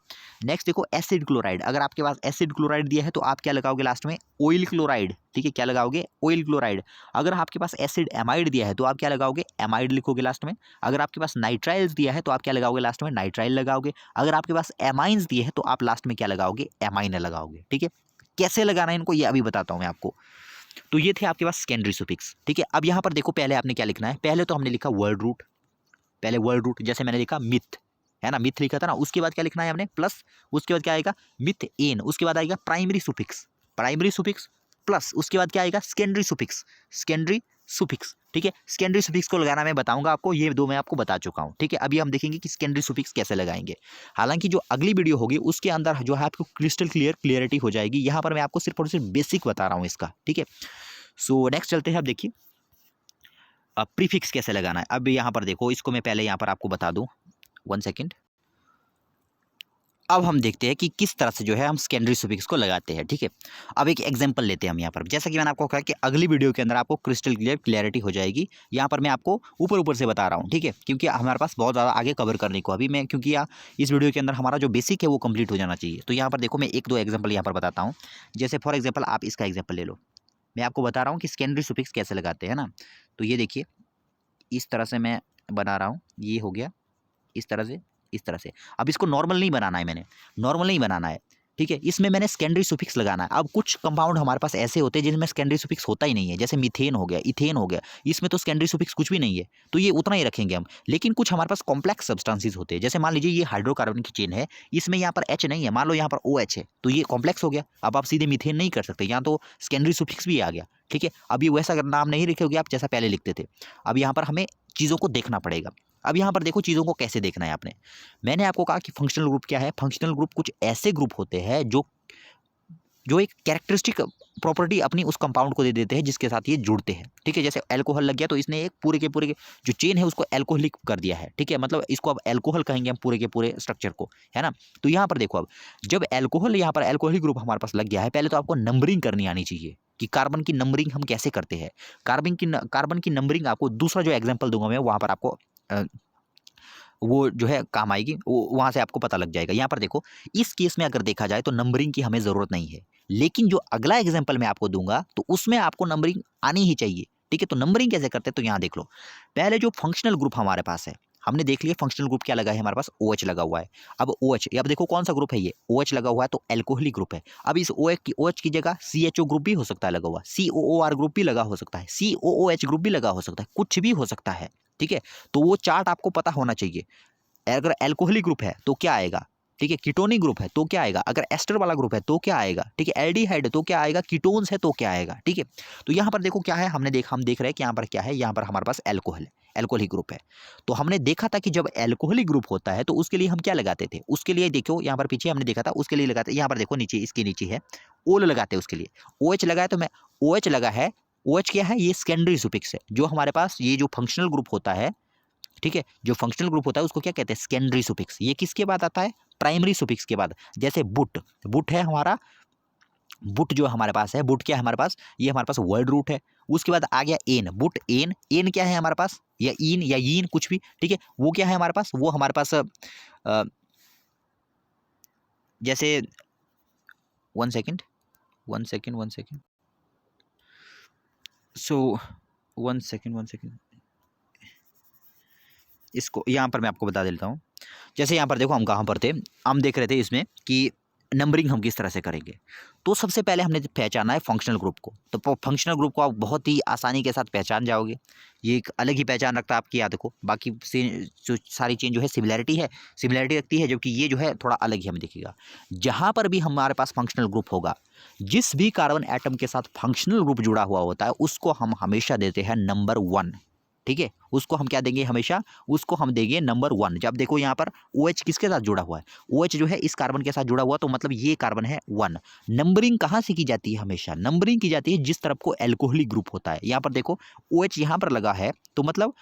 नेक्स्ट देखो एसिड क्लोराइड, अगर आपके पास एसिड क्लोराइड दिया है तो आप क्या लगाओगे लास्ट में, ऑयल क्लोराइड, ठीक है। क्या लगाओगे, ऑयल क्लोराइड। अगर आपके पास एसिड एमाइड दिया है तो आप क्या लगाओगे, एमाइड लिखोगे लास्ट में। अगर आपके पास नाइट्राइल्स दिया है तो आप क्या लगाओगे लास्ट में, नाइट्राइल लगाओगे। अगर आपके पास एमाइंस दिए हैं तो आप लास्ट में क्या लगाओगे, एमाइन लगाओगे, ठीक है। कैसे लगाना है इनको ये अभी बताता हूं मैं आपको। तो ये थे आपके पास सेकेंडरी सुफिक्स, ठीक है। अब यहाँ पर देखो, पहले आपने क्या लिखना है, पहले तो हमने लिखा वर्ड रूट, पहले वर्ड रूट, जैसे मैंने लिखा मिथ, है ना, मिथ लिखा था ना। उसके बाद क्या लिखना है हमने, प्लस। उसके बाद क्या आएगा, मिथ एन। उसके बाद आएगा primary suffix, primary suffix plus. उसके बाद क्या आएगा, सेकेंडरी सुफिक्स, सेकेंडरी सुफिक्स, ठीक है। सेकेंडरी सुफिक्स को लगाना मैं बताऊंगा आपको, ये दो मैं आपको बता चुका हूं, ठीक है। अभी हम देखेंगे कि सेकेंडरी सुफिक्स कैसे लगाएंगे। हालांकि जो अगली वीडियो होगी उसके अंदर जो है आपको क्रिस्टल क्लियरिटी हो जाएगी। यहाँ पर मैं आपको सिर्फ और सिर्फ बेसिक बता रहा हूँ इसका, ठीक है। सो नेक्स्ट चलते हैं। अब देखिए अब प्रीफिक्स कैसे लगाना है। अब यहाँ पर देखो, इसको मैं पहले यहाँ पर आपको बता दूं, 1 सेकेंड। अब हम देखते हैं कि किस तरह से जो है हम सेकेंडरी सुफिक्स को लगाते हैं, ठीक है। अब एक एग्जांपल लेते हैं हम यहाँ पर। जैसा कि मैंने आपको कहा कि अगली वीडियो के अंदर आपको क्रिस्टल क्लियरिटी हो जाएगी। यहाँ पर मैं आपको ऊपर ऊपर से बता रहा हूँ, ठीक है, क्योंकि हमारे पास बहुत ज़्यादा आगे कवर करने को अभी मैं, क्योंकि इस वीडियो के अंदर हमारा जो बेसिक है वो कंप्लीट हो जाना चाहिए। तो यहाँ पर देखो, मैं 1-2 एग्जाम्पल यहाँ पर बताता हूँ। जैसे फॉर एग्जाम्पल आप इसका एग्जाम्पल ले लो। मैं आपको बता रहा हूँ कि सेकेंडरी सुफिक्स कैसे लगाते हैं ना। तो ये देखिए, इस तरह से मैं बना रहा हूँ, ये हो गया इस तरह से, इस तरह से। अब इसको नॉर्मल नहीं बनाना है, मैंने नॉर्मल नहीं बनाना है, ठीक है। इसमें मैंने सेकेंडरी सुफिक्स लगाना है। अब कुछ कंपाउंड हमारे पास ऐसे होते हैं जिनमें सेकेंडरी सुफिक्स होता ही नहीं है, जैसे मीथेन हो गया, इथेन हो गया, इसमें तो सेकेंडरी सुफिक्स कुछ भी नहीं है, तो ये उतना ही रखेंगे हम। लेकिन कुछ हमारे पास कॉम्प्लेक्स सब्सटेंसेस होते हैं, जैसे मान लीजिए ये हाइड्रोकार्बन की चेन है, इसमें यहाँ पर H नहीं है, मान लो यहाँ पर OH है, तो ये कॉम्प्लेक्स हो गया। अब आप सीधे मीथेन नहीं कर सकते, यहाँ तो सेकेंडरी सुफिक्स भी आ गया, ठीक है। अब ये वैसा नाम नहीं लिखोगे आप जैसा पहले लिखते थे। अब यहाँ पर हमें चीज़ों को देखना पड़ेगा। अब यहाँ पर देखो चीज़ों को कैसे देखना है आपने। मैंने आपको कहा कि फंक्शनल ग्रुप क्या है। फंक्शनल ग्रुप कुछ ऐसे ग्रुप होते हैं जो एक कैरेक्टरिस्टिक प्रॉपर्टी अपनी उस कंपाउंड को दे देते हैं जिसके साथ ये जुड़ते हैं, ठीक है। जैसे अल्कोहल लग गया तो इसने एक पूरे के जो चेन है उसको अल्कोहलिक कर दिया है, ठीक है। मतलब इसको अब अल्कोहल कहेंगे हम पूरे के पूरे स्ट्रक्चर को, है ना। तो यहाँ पर देखो, अब जब अल्कोहल यहाँ पर अल्कोहलिक ग्रुप हमारे पास लग गया है, पहले तो आपको नंबरिंग करनी आनी चाहिए कि कार्बन की नंबरिंग हम कैसे करते हैं। कार्बन की नंबरिंग आपको दूसरा जो एग्जाम्पल दूंगा मैं, वहाँ पर आपको वो जो है काम आएगी, वो वहाँ से आपको पता लग जाएगा। यहाँ पर देखो, इस केस में अगर देखा जाए तो नंबरिंग की हमें ज़रूरत नहीं है, लेकिन जो अगला एग्जाम्पल मैं आपको दूंगा तो उसमें आपको नंबरिंग आनी ही चाहिए, ठीक है। तो नंबरिंग कैसे करते हैं, तो यहाँ देख लो। पहले जो फंक्शनल ग्रुप हमारे पास है, हमने देख लिया फंक्शनल ग्रुप क्या लगा है हमारे पास, OH लगा हुआ है। अब OH, अब देखो कौन सा ग्रुप है, ये OH लगा हुआ है तो एल्कोहलिक ग्रुप है। अब इस OH की जगह CHO ग्रुप भी हो सकता है लगा हुआ, COOR ग्रुप भी लगा हो सकता है, COOH ग्रुप भी लगा हो सकता है, कुछ भी हो सकता है, ठीक है। तो वो चार्ट आपको पता होना चाहिए। अगर अल्कोहलिक ग्रुप है तो क्या आएगा, ठीक है। कीटोनिक ग्रुप है तो क्या आएगा, अगर एस्टर वाला ग्रुप है तो क्या आएगा, ठीक है। एल्डिहाइड है तो क्या आएगा, कीटोन्स है तो क्या आएगा, ठीक है। तो यहाँ पर देखो क्या है, हम देख रहे हैं कि यहाँ पर क्या है, यहाँ पर हमारे पास एल्कोहल है, एल्कोहलिक ग्रुप है। तो हमने देखा था कि जब एल्कोहलिक ग्रुप होता है तो उसके लिए हम क्या लगाते थे, उसके लिए देखो यहाँ पर पीछे हमने देखा था, उसके लिए लगाते, यहाँ पर देखो नीचे, इसके नीचे है ओल लगाते हैं उसके लिए। OH लगाया तो मैं OH लगा है, OH क्या है, ये सेकेंडरी सुफिक्स है। जो हमारे पास ये जो फंक्शनल ग्रुप होता है, ठीक है, जो फंक्शनल ग्रुप होता है उसको क्या कहते हैं, सेकेंडरी सुफिक्स। ये किसके बाद आता है, प्राइमरी सुफिक्स के बाद। जैसे बुट, बुट है हमारा, बुट जो हमारे पास है, बुट क्या है हमारे पास, ये हमारे पास वर्ड रूट है। उसके बाद आ गया एन, बुट एन, एन क्या है हमारे पास, या इन या यीन कुछ भी, ठीक है, वो क्या है हमारे पास, वो हमारे पास जैसे 1 सेकेंड 1 सेकेंड 1 सेकेंड, सो 1 सेकेंड इसको यहाँ पर मैं आपको बता देता हूँ। जैसे यहाँ पर देखो, हम कहाँ पर थे, हम देख रहे थे इसमें कि नंबरिंग हम किस तरह से करेंगे। तो सबसे पहले हमने पहचाना है फंक्शनल ग्रुप को। तो फंक्शनल ग्रुप को आप बहुत ही आसानी के साथ पहचान जाओगे। ये एक अलग ही पहचान रखता है आपकी याद को। बाकी से जो सारी चीज़ जो है सिमिलैरिटी रखती है, जबकि ये जो है थोड़ा अलग ही हमें दिखेगा। जहाँ पर भी हमारे पास फंक्शनल ग्रुप होगा, जिस भी कार्बन एटम के साथ फंक्शनल ग्रुप जुड़ा हुआ होता है, उसको हम हमेशा देते हैं नंबर 1। ठीक है, उसको हम क्या देंगे हमेशा, उसको हम देंगे नंबर 1। जब देखो यहाँ पर OH किसके साथ जुड़ा हुआ है, OH जो है इस कार्बन के साथ जुड़ा हुआ, तो मतलब ये कार्बन है 1। नंबरिंग कहाँ से की जाती है, हमेशा नंबरिंग की जाती है जिस तरफ को एल्कोहलिक ग्रुप होता है। यहाँ पर देखो OH यहाँ पर लगा है, तो मतलब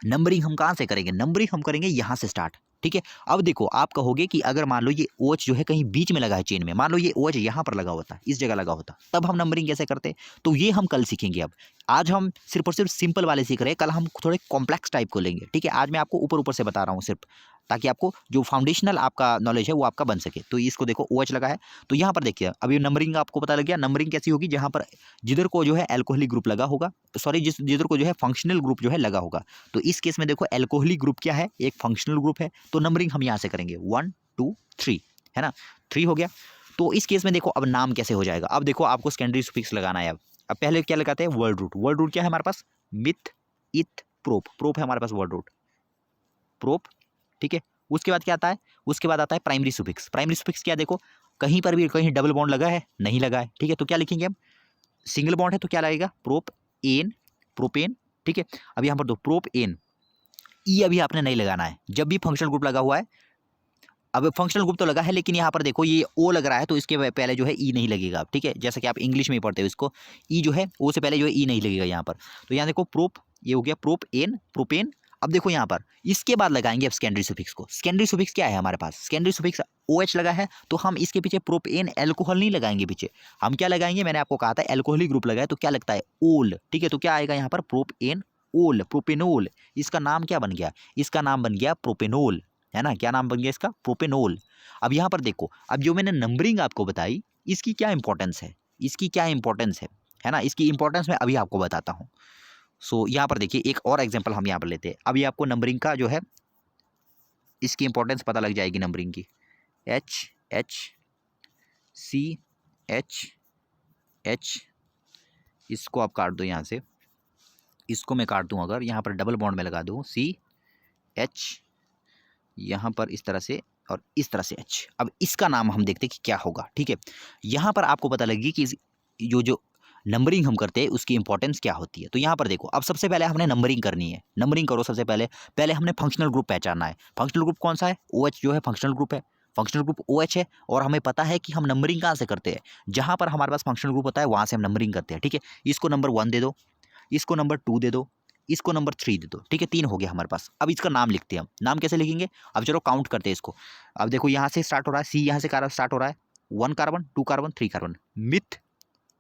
नंबरिंग हम कहाँ से करेंगे, नंबरिंग हम करेंगे यहाँ से स्टार्ट। ठीक है, अब देखो आप कहोगे कि अगर मान लो ये OH जो है कहीं बीच में लगा है चेन में, मान लो ये OH यहाँ पर लगा होता, इस जगह लगा होता, तब हम नंबरिंग कैसे करते, तो ये हम कल सीखेंगे। अब आज हम सिर्फ और सिर्फ सिंपल वाले सीख रहे हैं, कल हम थोड़े कॉम्प्लेक्स टाइप को लेंगे। ठीक है, आज मैं आपको ऊपर ऊपर से बता रहा हूँ सिर्फ, ताकि आपको जो फाउंडेशनल आपका नॉलेज है वो आपका बन सके। तो इसको देखो OH लगा है, तो यहाँ पर देखिए अभी नंबरिंग आपको पता लग गया। नंबरिंग कैसी होगी, जहाँ पर जिधर को जो है एल्कोहलिक ग्रुप लगा होगा, सॉरी जिधर को जो है फंक्शनल ग्रुप जो है लगा होगा। तो इस केस में देखो एल्कोहलिक ग्रुप क्या है, एक फंक्शनल ग्रुप है, तो नंबरिंग हम यहाँ से करेंगे 1 2 3, है ना, 3 हो गया। तो इस केस में देखो अब नाम कैसे हो जाएगा, अब देखो आपको सेकेंडरी सुफिक्स लगाना है। अब पहले क्या लगाते हैं, वर्ड रूट। वर्ड रूट क्या है हमारे पास, मिथ इथ प्रोप, प्रोप है हमारे पास वर्ड रूट, प्रोप। ठीक है, उसके बाद क्या आता है, उसके बाद आता है प्राइमरी सुफिक्स। प्राइमरी सुफिक्स क्या, देखो कहीं पर भी कहीं डबल बॉन्ड लगा है, नहीं लगा है। ठीक है, तो क्या लिखेंगे हम, सिंगल बॉन्ड है तो क्या लगेगा, प्रोप एन, प्रोपेन। ठीक है, अब यहाँ पर दो प्रोप एन, ई अभी आपने नहीं लगाना है जब भी फंक्शनल ग्रुप लगा हुआ है। अब फंक्शनल ग्रुप तो लगा है, लेकिन यहाँ पर देखो ये ओ लग रहा है, तो इसके पहले जो है ई नहीं लगेगा। ठीक है, जैसा कि आप इंग्लिश में ही पढ़ते हो इसको, ई जो है ओ से पहले जो है ई नहीं लगेगा यहाँ पर। तो यहाँ देखो प्रोप, ये हो गया प्रोप एन, प्रोपेन। अब देखो यहाँ पर इसके बाद लगाएंगे अब सेकेंडरी सुफिक्स को। सेकेंडरी सुफिक्स क्या है हमारे पास, सेकेंडरी सुफिक्स OH लगा है, तो हम इसके पीछे प्रोपेन एल्कोहल नहीं लगाएंगे, पीछे हम क्या लगाएंगे, मैंने आपको कहा था एल्कोहलिक ग्रुप लगा है तो क्या लगता है, ओल। ठीक है, तो क्या आएगा यहाँ पर, प्रोपेन ओल, प्रोपेनोल। इसका नाम क्या बन गया, इसका नाम बन गया प्रोपेनोल, है ना, क्या नाम बन गया इसका, प्रोपेनोल। अब यहाँ पर देखो, अब जो मैंने नंबरिंग आपको बताई, इसकी क्या इंपॉर्टेंस है, इसकी क्या इंपॉर्टेंस है ना, इसकी इंपॉर्टेंस मैं अभी आपको बताता हूँ। सो यहाँ पर देखिए एक और एग्जांपल हम यहाँ पर लेते हैं। अभी आपको नंबरिंग का जो है इसकी इंपॉर्टेंस पता लग जाएगी नंबरिंग की। H C H H, इसको आप काट दो यहाँ से, इसको मैं काट दूँ, अगर यहाँ पर डबल बॉन्ड में लगा दूँ CH, यहाँ पर इस तरह से और इस तरह से H। अब इसका नाम हम देखते हैं कि क्या होगा। ठीक है, यहाँ पर आपको पता लगेगी कि जो नंबरिंग हम करते हैं उसकी इंपॉर्टेंस क्या होती है। तो यहाँ पर देखो, अब सबसे पहले हमने नंबरिंग करनी है। नंबरिंग करो सबसे पहले हमने फंक्शनल ग्रुप पहचानना है। फंक्शनल ग्रुप कौन सा है, OH जो है फंक्शनल ग्रुप है, फंक्शनल ग्रुप OH है। और हमें पता है कि हम नंबरिंग कहाँ से करते हैं, जहाँ पर हमारे पास फंक्शनल ग्रुप होता है वहाँ से हम नंबरिंग करते हैं। ठीक है, इसको नंबर 1 दे दो, इसको नंबर 2 दे दो, इसको नंबर 3 दे दो। ठीक है, 3 हो गया हमारे पास। अब इसका नाम लिखते हैं हम, नाम कैसे लिखेंगे, अब चलो काउंट करते हैं इसको। अब देखो यहाँ से स्टार्ट हो रहा है, C यहाँ से स्टार्ट हो रहा है, 1 कार्बन 2 कार्बन 3 कार्बन, मिथ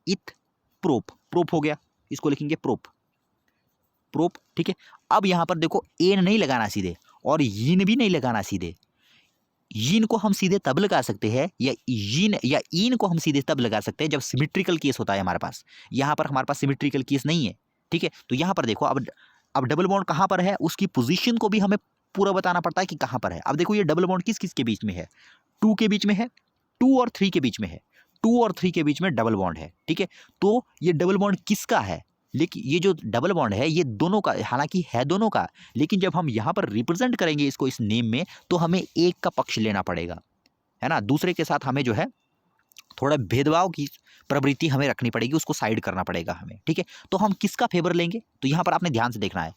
इथ प्रोप, प्रोप हो गया, इसको लिखेंगे प्रोप, प्रोप। ठीक है, अब यहाँ पर देखो एन नहीं लगाना सीधे, और यीन भी नहीं लगाना सीधे। यीन को हम सीधे तब लगा सकते हैं, या यीन या ईन को हम सीधे तब लगा सकते हैं जब सिमेट्रिकल केस होता है हमारे पास। यहाँ पर हमारे पास सिमेट्रिकल केस नहीं है। ठीक है, तो यहाँ पर देखो अब डबल बॉन्ड कहाँ पर है, उसकी पोजीशन को भी हमें पूरा बताना पड़ता है कि कहाँ पर है। अब देखो ये डबल बॉन्ड किस किस के बीच में है, 2 के बीच में है, 2 और 3 के बीच में है, 2 और 3 के बीच में डबल बॉन्ड है। ठीक है, तो ये डबल बॉन्ड किसका है, लेकिन ये जो डबल बॉन्ड है ये दोनों का, हालांकि है दोनों का, लेकिन जब हम यहाँ पर रिप्रेजेंट करेंगे इसको इस नेम में, तो हमें एक का पक्ष लेना पड़ेगा, है ना। दूसरे के साथ हमें जो है थोड़ा भेदभाव की प्रवृत्ति हमें रखनी पड़ेगी, उसको साइड करना पड़ेगा हमें। ठीक है, तो हम किसका फेवर लेंगे, तो यहाँ पर आपने ध्यान से देखना है,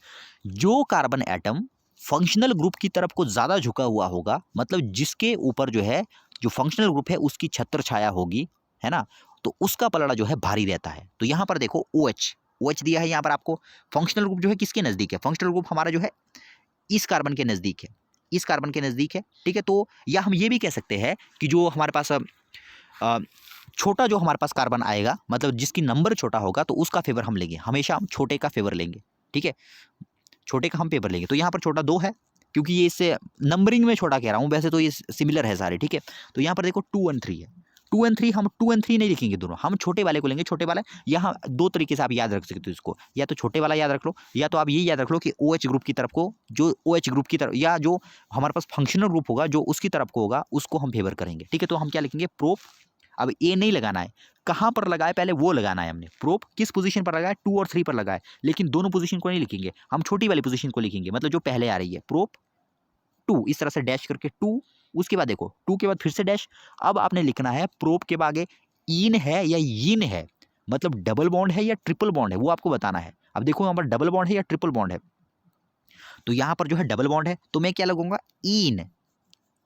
जो कार्बन एटम फंक्शनल ग्रुप की तरफ को ज़्यादा झुका हुआ होगा, मतलब जिसके ऊपर जो है जो फंक्शनल ग्रुप है उसकी छत्र छाया होगी, है ना, तो उसका पलड़ा जो है भारी रहता है। तो यहाँ पर देखो OH दिया है यहाँ पर आपको। फंक्शनल ग्रुप जो है किसके नज़दीक है, फंक्शनल ग्रुप हमारा जो है इस कार्बन के नज़दीक है, इस कार्बन के नज़दीक है, ठीक है। तो या हम ये भी कह सकते हैं कि जो हमारे पास छोटा जो हमारे पास कार्बन आएगा, मतलब जिसकी नंबर छोटा होगा, तो उसका फेवर हम लेंगे, हमेशा हम छोटे का फेवर लेंगे, ठीक है। छोटे का हम पेपर लेंगे। तो यहाँ पर छोटा 2 है, क्योंकि ये इससे नंबरिंग में छोटा कह रहा हूँ, वैसे तो ये सिमिलर है सारे, ठीक है। तो यहाँ पर देखो 2 और 3 है, 2 और 3 हम 2 और 3 नहीं लिखेंगे दोनों, हम छोटे वाले को लेंगे। छोटे वाला यहाँ 2 तरीके से आप याद रख सकते हो इसको, या तो छोटे वाला याद रख लो, या तो आप ये याद रख लो कि OH ग्रुप की तरफ को, जो OH ग्रुप की तरफ, या जो हमारे पास फंक्शनल ग्रुप होगा जो उसकी तरफ को होगा, उसको हम फेवर करेंगे, ठीक है। तो हम क्या लिखेंगे, प्रोप। अब ए नहीं लगाना है, कहाँ पर लगाए पहले वो लगाना है हमने। प्रोप किस पोजीशन पर लगाए, 2 और 3 पर लगाए, लेकिन दोनों पोजीशन को नहीं लिखेंगे, हम छोटी वाली पोजीशन को लिखेंगे, मतलब जो पहले आ रही है, प्रोप 2, इस तरह से डैश करके 2, उसके बाद देखो 2 के बाद फिर से डैश। अब आपने लिखना है प्रोप के आगे इन है या यीन है, मतलब डबल बॉन्ड है या ट्रिपल बॉन्ड है, वो आपको बताना है। अब देखो यहाँ पर डबल बॉन्ड है या ट्रिपल बॉन्ड है, तो यहाँ पर जो है डबल बॉन्ड है, तो मैं क्या लगूंगा, इन,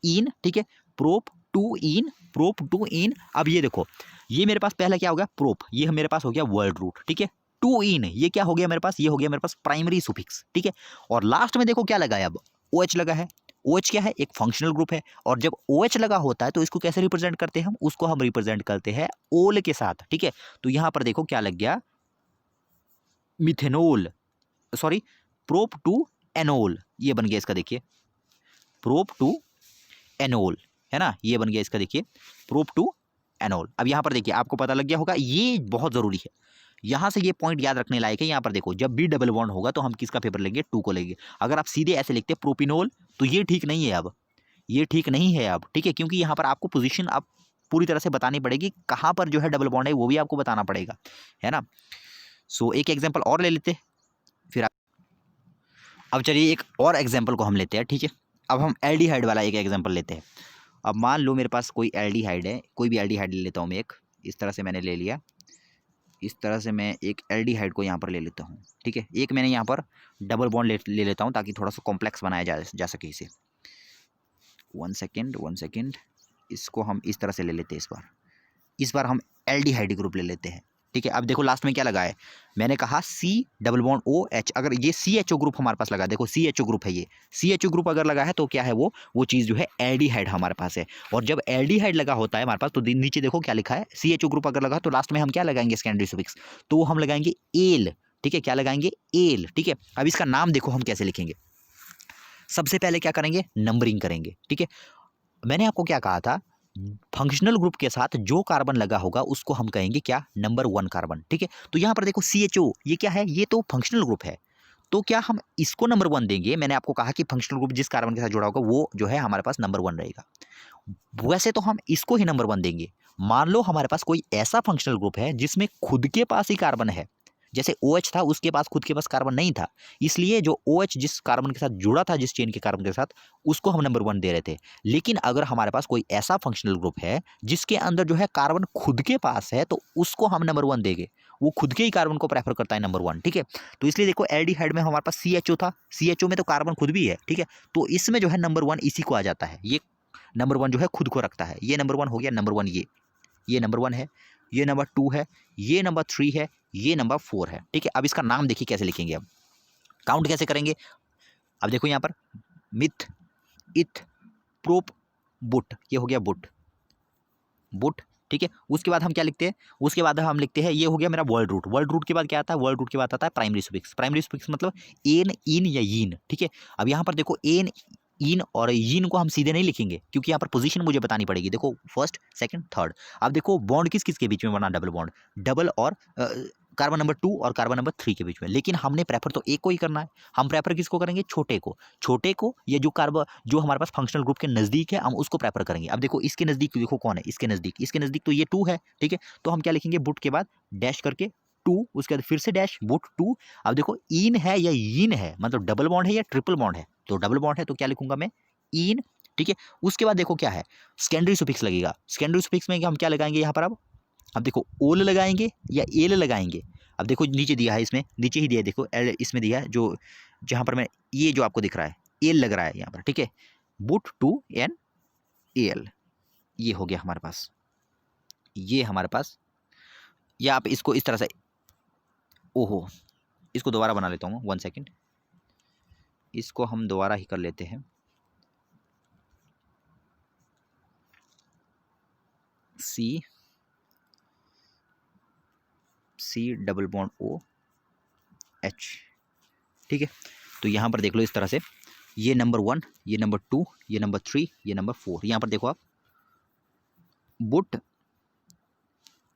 इन, ठीक है। प्रोप 2 इन, प्रोप 2 इन। अब ये देखो, ये मेरे पास पहला क्या हो गया, प्रोप, ये मेरे पास हो गया वर्ड रूट, ठीक है। 2 इन, ये क्या हो गया मेरे पास, ये हो गया मेरे पास प्राइमरी सुफिक्स, ठीक है। और लास्ट में देखो क्या लगा है, अब OH लगा है। OH क्या है, एक फंक्शनल ग्रुप है, और जब OH लगा होता है तो इसको कैसे रिप्रेजेंट करते हैं हम, उसको हम रिप्रेजेंट करते हैं ओल के साथ, ठीक है। तो यहां पर देखो क्या लग गया, मिथेनोल, सॉरी, प्रोप 2 एनोल, ये बन गया इसका, देखिए प्रोप 2 एनोल, है ना, ये बन गया इसका, देखिए प्रोप 2 एनोल। अब यहाँ पर देखिए आपको पता लग गया होगा, ये बहुत ज़रूरी है, यहाँ से ये पॉइंट याद रखने लायक है। यहाँ पर देखो, जब भी डबल बॉन्ड होगा तो हम किसका पेपर लेंगे, 2 को लेंगे। अगर आप सीधे ऐसे लिखते हैं प्रोपिनोल, तो ये ठीक नहीं है, अब ये ठीक नहीं है अब, ठीक है, क्योंकि यहाँ पर आपको पोजीशन आप पूरी तरह से बतानी पड़ेगी, कहाँ पर जो है डबल बॉन्ड है वो भी आपको बताना पड़ेगा, है ना। सो एक एग्जाम्पल और ले लेते हैं, फिर अब चलिए एक और एग्जाम्पल को हम लेते हैं, ठीक है। अब हम एल्डिहाइड वाला एक एग्जाम्पल लेते हैं। अब मान लो मेरे पास कोई एल्डिहाइड है, कोई भी एल्डिहाइड ले लेता हूँ मैं, एक इस तरह से मैंने ले लिया, इस तरह से मैं एक एल्डिहाइड को यहाँ पर ले लेता हूँ, ठीक है। एक मैंने यहाँ पर डबल बॉन्ड ले लेता हूँ, ताकि थोड़ा सा कॉम्प्लेक्स बनाया जा सके इसे। 1 सेकेंड 1 सेकेंड, इसको हम इस तरह से ले लेते हैं, इस बार हम एल्डिहाइड ग्रुप ले लेते हैं, ठीक है। अब देखो लास्ट में क्या लगा है, मैंने कहा C डबल बॉन्ड OH, अगर ये CHO ग्रुप हमारे पास लगा, देखो CHO ग्रुप है, ये CHO ग्रुप अगर लगा है तो क्या है, वो चीज़ जो है एल्डिहाइड हमारे पास है। और जब एल्डिहाइड लगा होता है हमारे पास, तो नीचे देखो क्या लिखा है, CHO ग्रुप अगर लगा तो लास्ट में हम क्या लगाएंगे, सेकेंडरी सुफिक्स, तो हम लगाएंगे एल, ठीक है। क्या लगाएंगे, एल, ठीक है। अब इसका नाम देखो हम कैसे लिखेंगे, सबसे पहले क्या करेंगे, नंबरिंग करेंगे, ठीक है। मैंने आपको क्या कहा था, फंक्शनल ग्रुप के साथ जो कार्बन लगा होगा उसको हम कहेंगे क्या, नंबर 1 कार्बन, ठीक है। तो यहाँ पर देखो CHO, ये क्या है, ये तो फंक्शनल ग्रुप है, तो क्या हम इसको नंबर 1 देंगे। मैंने आपको कहा कि फंक्शनल ग्रुप जिस कार्बन के साथ जुड़ा होगा वो जो है हमारे पास नंबर 1 रहेगा, वैसे तो हम इसको ही नंबर 1 देंगे। मान लो हमारे पास कोई ऐसा फंक्शनल ग्रुप है जिसमें खुद के पास ही कार्बन है, जैसे OH था, उसके पास खुद के पास कार्बन नहीं था, इसलिए जो OH जिस कार्बन के साथ जुड़ा था, जिस चेन के कार्बन के साथ, उसको हम नंबर 1 दे रहे थे। लेकिन अगर हमारे पास कोई ऐसा फंक्शनल ग्रुप है जिसके अंदर जो है कार्बन खुद के पास है, तो उसको हम नंबर 1 देंगे, वो खुद के ही कार्बन को प्रेफर करता है नंबर 1, ठीक है। तो इसलिए देखो एल्डिहाइड में हमारे पास CHO था, CHO में तो कार्बन खुद भी है, ठीक है। तो इसमें जो है नंबर 1 इसी को आ जाता है, ये नंबर 1 जो है खुद को रखता है, ये नंबर 1 हो गया, नंबर 1 ये नंबर 1 है, ये नंबर 2 है, ये नंबर 3 है, ये नंबर 4 है, ठीक है। अब इसका नाम देखिए कैसे लिखेंगे, अब काउंट कैसे करेंगे। अब देखो यहाँ पर मिथ, इथ, प्रोप, बुट, ये हो गया बुट, बुट, ठीक है। उसके बाद हम क्या लिखते हैं, उसके बाद हम लिखते हैं, ये हो गया मेरा वर्ड रूट, वर्ड रूट के बाद क्या आता है, वर्ड रूट के बाद आता है प्राइमरी सुफिक्स, प्राइमरी सुफिक्स मतलब एन, इन या यीन, ठीक है। अब यहाँ पर देखो एन, इन और यीन को हम सीधे नहीं लिखेंगे, क्योंकि यहाँ पर पोजीशन मुझे बतानी पड़ेगी। देखो फर्स्ट, सेकंड, थर्ड। अब देखो बॉन्ड किस किस के बीच में बना, डबल बॉन्ड, डबल और कार्बन नंबर 2 और कार्बन नंबर 3 के बीच में। लेकिन हमने प्रेफर तो एक को ही करना है, हम प्रेफर किसको करेंगे, छोटे को, छोटे को, ये जो कार्बन जो हमारे पास फंक्शनल ग्रुप के नज़दीक है हम उसको प्रेफर करेंगे। अब देखो इसके नज़दीक देखो कौन है, इसके नज़दीक तो ये 2 है, ठीक है। तो हम क्या लिखेंगे, बुट के बाद डैश करके 2, उसके बाद फिर से डैश, बुट 2। अब देखो इन है या यीन है, मतलब डबल बॉन्ड है या ट्रिपल बॉन्ड है, तो डबल बॉन्ड है तो क्या लिखूंगा मैं, इन, ठीक है। उसके बाद देखो क्या है, सेकेंडरी सुफिक्स लगेगा, सेकेंडरी सुफिक्स में हम क्या लगाएंगे यहाँ पर, अब देखो ओल लगाएंगे या एल लगाएंगे। अब देखो नीचे दिया है, इसमें नीचे ही दिया है, देखो एल इसमें दिया है, जो जहाँ पर मैं, ये जो आपको दिख रहा है एल लग रहा है यहाँ पर, ठीक है। बुट 2 एन एल, ये हो गया हमारे पास, ये हमारे पास। या आप इसको इस तरह से, ओहो, इसको दोबारा बना लेता हूँ, 1 सेकेंड, इसको हम दोबारा ही कर लेते हैं। C double bond O H, ठीक है। तो यहाँ पर देख लो इस तरह से, ये नंबर 1, ये नंबर 2, ये नंबर 3, ये नंबर 4। यहाँ पर देखो आप, but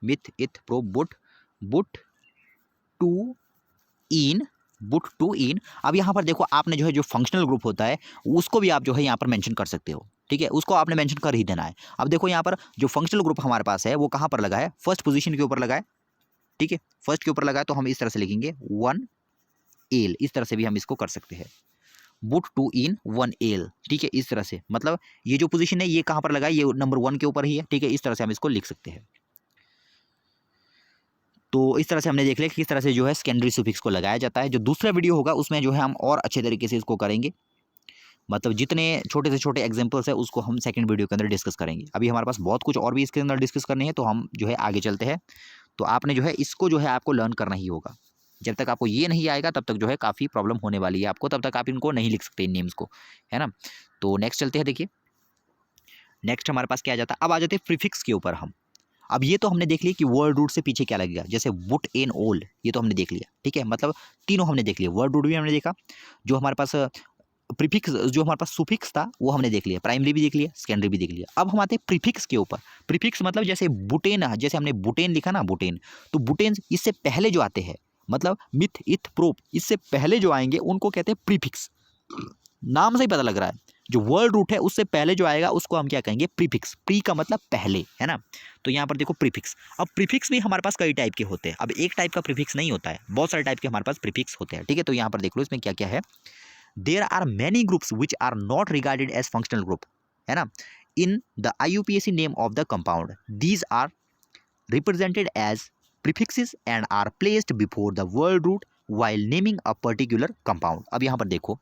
meth eth pro but two in, but two in. अब यहाँ पर देखो आपने जो है जो फंक्शनल ग्रुप होता है उसको भी आप जो है यहाँ पर मेंशन कर सकते हो, ठीक है, उसको आपने मेंशन कर ही देना है। अब देखो यहाँ पर जो फंक्शनल ग्रुप हमारे पास है वो कहाँ पर लगा है, फर्स्ट पोजीशन के ऊपर लगा है, ठीक है, फर्स्ट के ऊपर लगा है। तो हम इस तरह से लिखेंगे 1 एल, इस तरह से भी हम इसको कर सकते हैं, बुट टू इन 1 एल, ठीक है, इस तरह से। मतलब ये जो पोजीशन है ये कहाँ पर लगा है, ये नंबर 1 के ऊपर ही है, ठीक है, इस तरह से हम इसको लिख सकते हैं। तो इस तरह से हमने देख लिया कि किस तरह से जो है सेकेंडरी सुफिक्स को लगाया जाता है। जो दूसरा वीडियो होगा उसमें जो है हम और अच्छे तरीके से इसको करेंगे, मतलब जितने छोटे से छोटे एग्जांपल्स है उसको हम सेकंड वीडियो के अंदर डिस्कस करेंगे। अभी हमारे पास बहुत कुछ और भी इसके अंदर डिस्कस करने हैं, तो हम जो है आगे चलते हैं। तो आपने जो है इसको जो है आपको लर्न करना ही होगा। जब तक आपको ये नहीं आएगा तब तक जो है काफ़ी प्रॉब्लम होने वाली है आपको, तब तक आप इनको नहीं लिख सकते इन नेम्स को, है ना। तो नेक्स्ट चलते हैं। देखिए नेक्स्ट हमारे पास क्या आ जाता है, अब आ जाते हैं प्रीफिक्स के ऊपर हम। अब ये तो हमने देख लिया कि वर्ड रूट से पीछे क्या लगेगा, जैसे वुड एन ओल, ये तो हमने देख लिया, ठीक है, मतलब तीनों हमने देख लिया। वर्ड रूट भी हमने देखा, जो हमारे पास प्रीफिक्स, जो हमारे पास सुफिक्स था वो हमने देख लिया, प्राइमरी भी देख लिया, सेकेंडरी भी देख लिया। अब हम आते हैं प्रीफिक्स के ऊपर। प्रीफिक्स मतलब जैसे बुटेन, जैसे हमने बुटेन लिखा ना, बुटेन, तो बुटेन इससे पहले जो आते हैं, मतलब मिथ इथ प्रोप, इससे पहले जो आएंगे उनको कहते हैं प्रीफिक्स। नाम से ही पता लग रहा है, जो वर्ड रूट है उससे पहले जो आएगा उसको हम क्या कहेंगे, प्रीफिक्स। प्री का मतलब पहले, है ना। तो यहाँ पर देखो प्रीफिक्स। अब प्रीफिक्स भी हमारे पास कई टाइप के होते हैं, अब एक टाइप का प्रीफिक्स नहीं होता है, बहुत सारे टाइप के हमारे पास प्रीफिक्स होते हैं, ठीक है। तो यहाँ पर देख लो इसमें क्या क्या है। There are many groups which are not regarded as functional group, है ना, in the IUPAC name of the compound. These are represented as prefixes and are placed before the word root while naming a particular compound. अब यहाँ पर देखो,